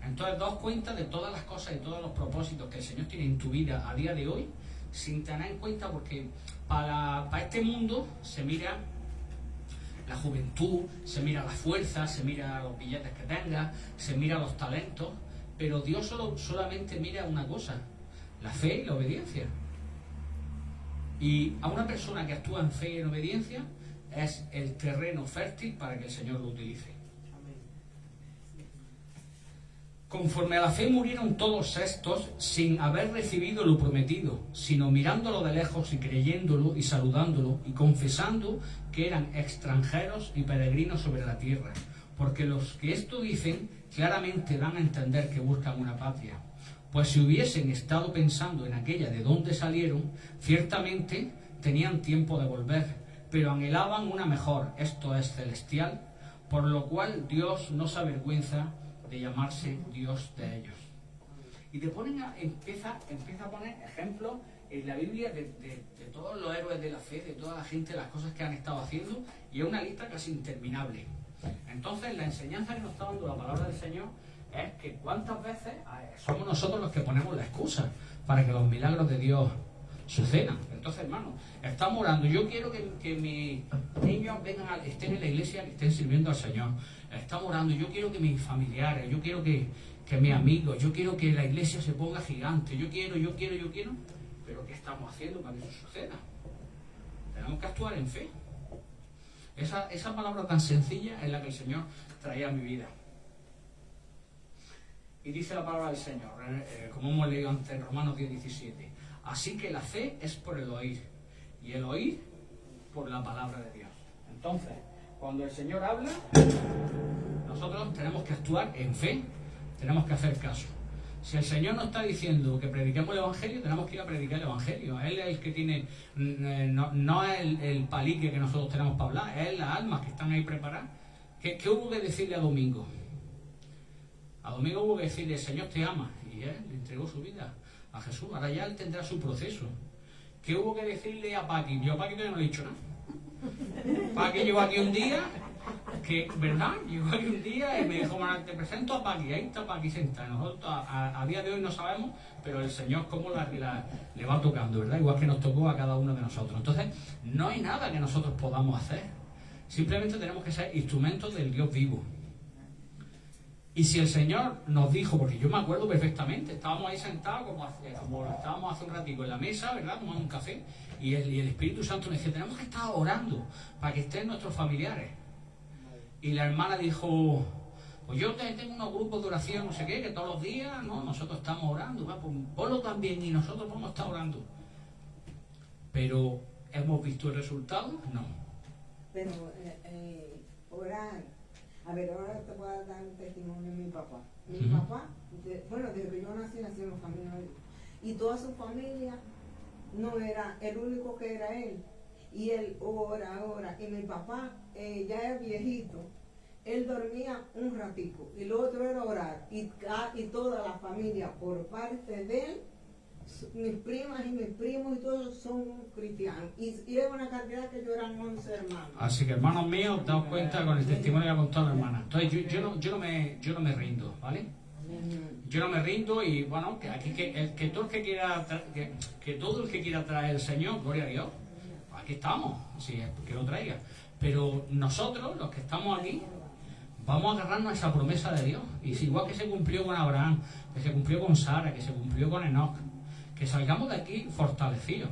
Entonces daos cuenta de todas las cosas y todos los propósitos que el Señor tiene en tu vida a día de hoy, sin tener en cuenta, porque para este mundo se mira la juventud, se mira la fuerza, se mira los billetes que tengas, se mira los talentos, pero Dios solamente mira una cosa: la fe y la obediencia. Y a una persona que actúa en fe y en obediencia es el terreno fértil para que el Señor lo utilice. Conforme a la fe murieron todos estos sin haber recibido lo prometido, sino mirándolo de lejos y creyéndolo y saludándolo y confesando que eran extranjeros y peregrinos sobre la tierra. Porque los que esto dicen claramente dan a entender que buscan una patria. Pues si hubiesen estado pensando en aquella de donde salieron, ciertamente tenían tiempo de volver, pero anhelaban una mejor, esto es celestial, por lo cual Dios no se avergüenza de llamarse Dios de ellos. Y te empieza a poner ejemplos en la Biblia de todos los héroes de la fe, de toda la gente, las cosas que han estado haciendo, y es una lista casi interminable. Entonces, la enseñanza que nos está dando la palabra del Señor es que cuántas veces somos nosotros los que ponemos la excusa para que los milagros de Dios sucedan. Entonces, hermano, estamos orando. Yo quiero que mis niños estén en la iglesia, que estén sirviendo al Señor. Estamos orando. Yo quiero que mis familiares, yo quiero que mis amigos, yo quiero que la iglesia se ponga gigante. Yo quiero. Pero ¿qué estamos haciendo para que eso suceda? Tenemos que actuar en fe. Esa palabra tan sencilla es la que el Señor traía a mi vida. Y dice la palabra del Señor, como hemos leído antes en Romanos 10:17. Así que la fe es por el oír, y el oír por la palabra de Dios. Entonces, cuando el Señor habla, nosotros tenemos que actuar en fe, tenemos que hacer caso. Si el Señor nos está diciendo que prediquemos el Evangelio, tenemos que ir a predicar el Evangelio. Él es el que tiene, no es el palique que nosotros tenemos para hablar, es las almas que están ahí preparadas. ¿Qué hubo que decirle a Domingo? A Domingo hubo que decirle: el Señor te ama, y él le entregó su vida a Jesús. Ahora ya él tendrá su proceso. ¿Qué hubo que decirle a Paqui? Yo a Paqui todavía no le he dicho nada. Paqui llegó aquí un día, ¿verdad? Llegó aquí un día y me dijo: bueno, te presento a Paqui. Ahí está Paqui sentada. Nosotros a día de hoy no sabemos, pero el Señor cómo le va tocando, ¿verdad? Igual que nos tocó a cada uno de nosotros. Entonces, no hay nada que nosotros podamos hacer. Simplemente tenemos que ser instrumentos del Dios vivo. Y si el Señor nos dijo, porque yo me acuerdo perfectamente, estábamos ahí sentados como estábamos hace un ratito en la mesa, ¿verdad?, tomando un café, y el Espíritu Santo nos decía: tenemos que estar orando para que estén nuestros familiares. Y la hermana dijo: pues yo tengo unos grupos de oración, no sé qué, que todos los días, no, nosotros estamos orando, pues ponlo también, y nosotros vamos a estar orando. Pero, ¿hemos visto el resultado? No. Pero, orar. A ver, ahora te voy a dar un testimonio de mi papá. Mi papá, desde que yo nací en la familia de Dios. Y toda su familia no era el único que era él. Y él ora. Y mi papá ya es viejito. Él dormía un ratico. Y lo otro era orar. Y toda la familia, por parte de él, mis primas y mis primos y todos son cristianos. Y es una cantidad que yo eran 11 hermanos. Así que, hermanos míos, daos cuenta con el testimonio que ha contado la hermana. Entonces yo no me rindo, ¿vale? Yo no me rindo, y bueno, que todo el que quiera traer el Señor, gloria a Dios, aquí estamos, si es que lo traiga. Pero nosotros, los que estamos aquí, vamos a agarrarnos a esa promesa de Dios. Y si igual que se cumplió con Abraham, que se cumplió con Sara, que se cumplió con Enoch, que salgamos de aquí fortalecidos,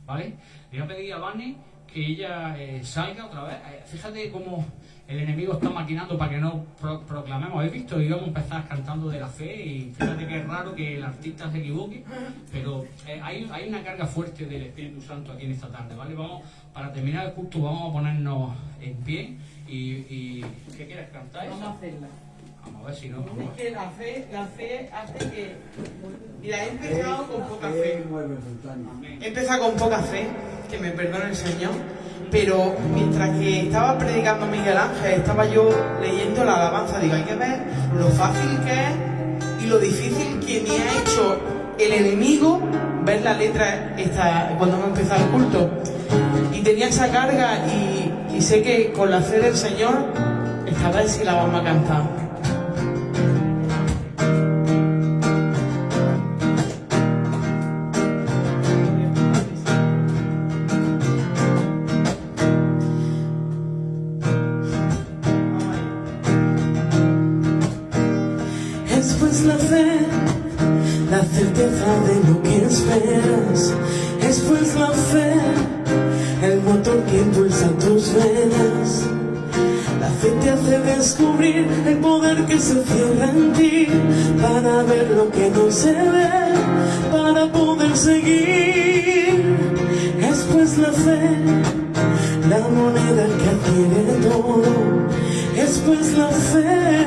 ¿vale? Le voy a pedir a Vani que ella salga otra vez. Fíjate cómo el enemigo está maquinando para que no proclamemos. ¿Habéis visto? Íbamos a empezar cantando de la fe y fíjate que es raro que el artista se equivoque, pero hay una carga fuerte del Espíritu Santo aquí en esta tarde, ¿vale? Vamos, para terminar el culto vamos a ponernos en pie y ¿qué quieres cantar? Vamos a hacerla. Vamos a ver si no. Es que la fe hace que... Mira, he empezado con poca fe. He empezado con poca fe, que me perdone el Señor, pero mientras que estaba predicando Miguel Ángel, estaba yo leyendo la alabanza. Digo, hay que ver lo fácil que es y lo difícil que me ha hecho el enemigo ver la letra esta, cuando hemos empezado el culto. Y tenía esa carga y sé que con la fe del Señor, esta vez sí la vamos a cantar. La certeza de lo que esperas, es pues la fe, el motor que impulsa tus venas. La fe te hace descubrir el poder que se cierra en ti, para ver lo que no se ve, para poder seguir. Es pues la fe, la moneda que adquiere todo. Es pues la fe,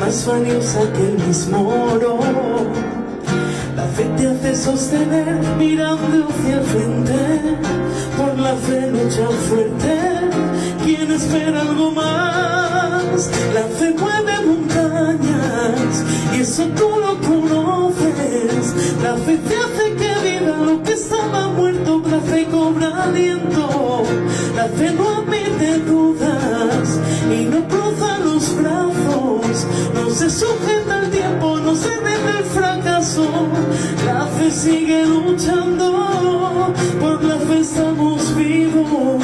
más valiosa que el mismo oro. La fe te hace sostener mirando hacia el frente. Por la fe lucha fuerte quien espera algo más. La fe mueve montañas y eso tú lo conoces. La fe te hace que viva lo que estaba muerto. La fe cobra aliento. La fe no admite dudas y no cruza los brazos. No se sujeta al tiempo, no se rinde el fracaso. La fe sigue luchando. Por la fe estamos vivos.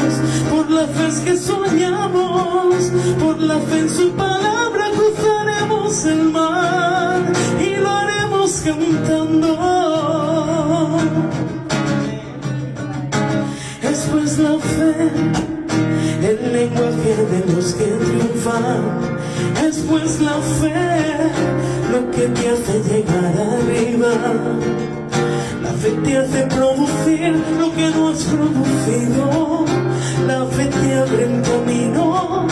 Por la fe es que soñamos. Por la fe en su palabra cruzaremos el mar y lo haremos cantando. Es pues la fe, el lenguaje de los que triunfan. Es pues la fe, lo que te hace llegar arriba. La fe te hace producir lo que no has producido. La fe te abre el camino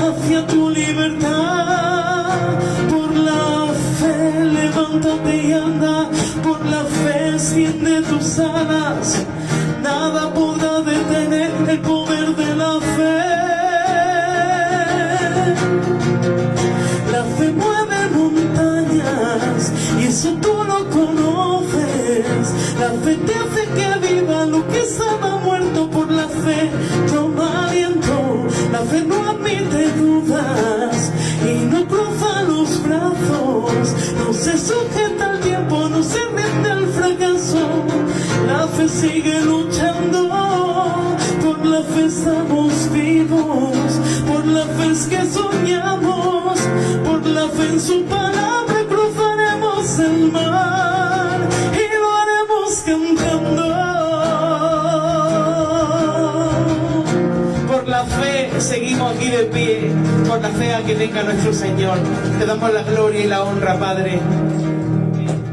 hacia tu libertad. Por la fe levántate y anda. Por la fe extiende tus alas. Nada podrá detener el poder de la fe. La fe mueve montañas y eso tú lo conoces. La fe te hace que viva lo que estaba muerto. Por la fe toma aliento. La fe no admite dudas y no cruza los brazos. No se sujeta al tiempo, no se rinde al fracaso. La fe sigue luchando. Por la fe estamos vivos. Por la fe es que soñamos. Por la fe en su palabra cruzaremos el mar y lo haremos cantando. Por la fe seguimos aquí de pie. Por la fe a que venga nuestro Señor. Te damos la gloria y la honra, Padre.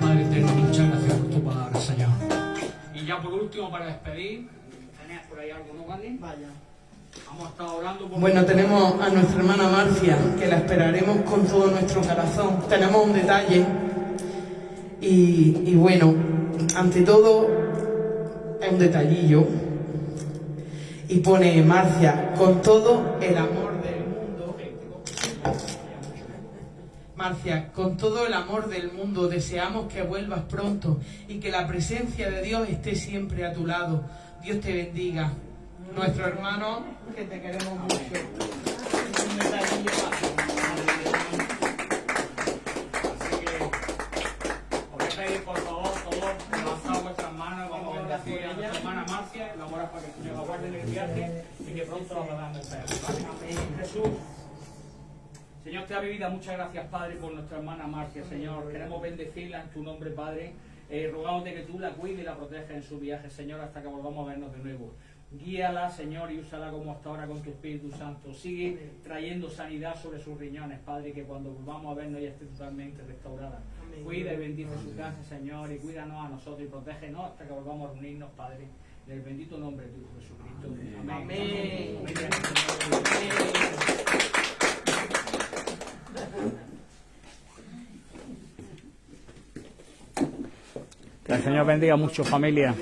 Padre eterno, muchas gracias por tu palabra, Señor. Y ya por último, para despedir, ¿tenéis por ahí algo, no, Vale? Vaya. Hemos estado hablando por... Bueno, tenemos a nuestra hermana Marcia, que la esperaremos con todo nuestro corazón. Tenemos un detalle y bueno, ante todo es un detallillo. Y pone Marcia, con todo el amor del mundo. Marcia, con todo el amor del mundo deseamos que vuelvas pronto y que la presencia de Dios esté siempre a tu lado. Dios te bendiga. Nuestro hermano, que te queremos mucho. Un detallillo más. Así que os voy a pedir, por favor, todos levantad vuestras manos. Vamos a bendecir a nuestra hermana Marcia y la vamos para que el Señor la guarde en el viaje y que pronto la podamos ver. ¿Vale? Jesús. Señor, te da mi vida, muchas gracias, Padre, por nuestra hermana Marcia, Señor. Queremos bendecirla en tu nombre, Padre. Rogándote que tú la cuides y la protejas en su viaje, Señor, hasta que volvamos a vernos de nuevo. Guíala, Señor, y úsala como hasta ahora con tu Espíritu Santo. Sigue trayendo sanidad sobre sus riñones, Padre, que cuando volvamos a vernos ella esté totalmente restaurada. Cuida y bendice su casa, Señor, y cuídanos a nosotros y protégenos hasta que volvamos a reunirnos, Padre, en el bendito nombre de tu Hijo Jesucristo. Amén. Que el Señor bendiga mucho, familia.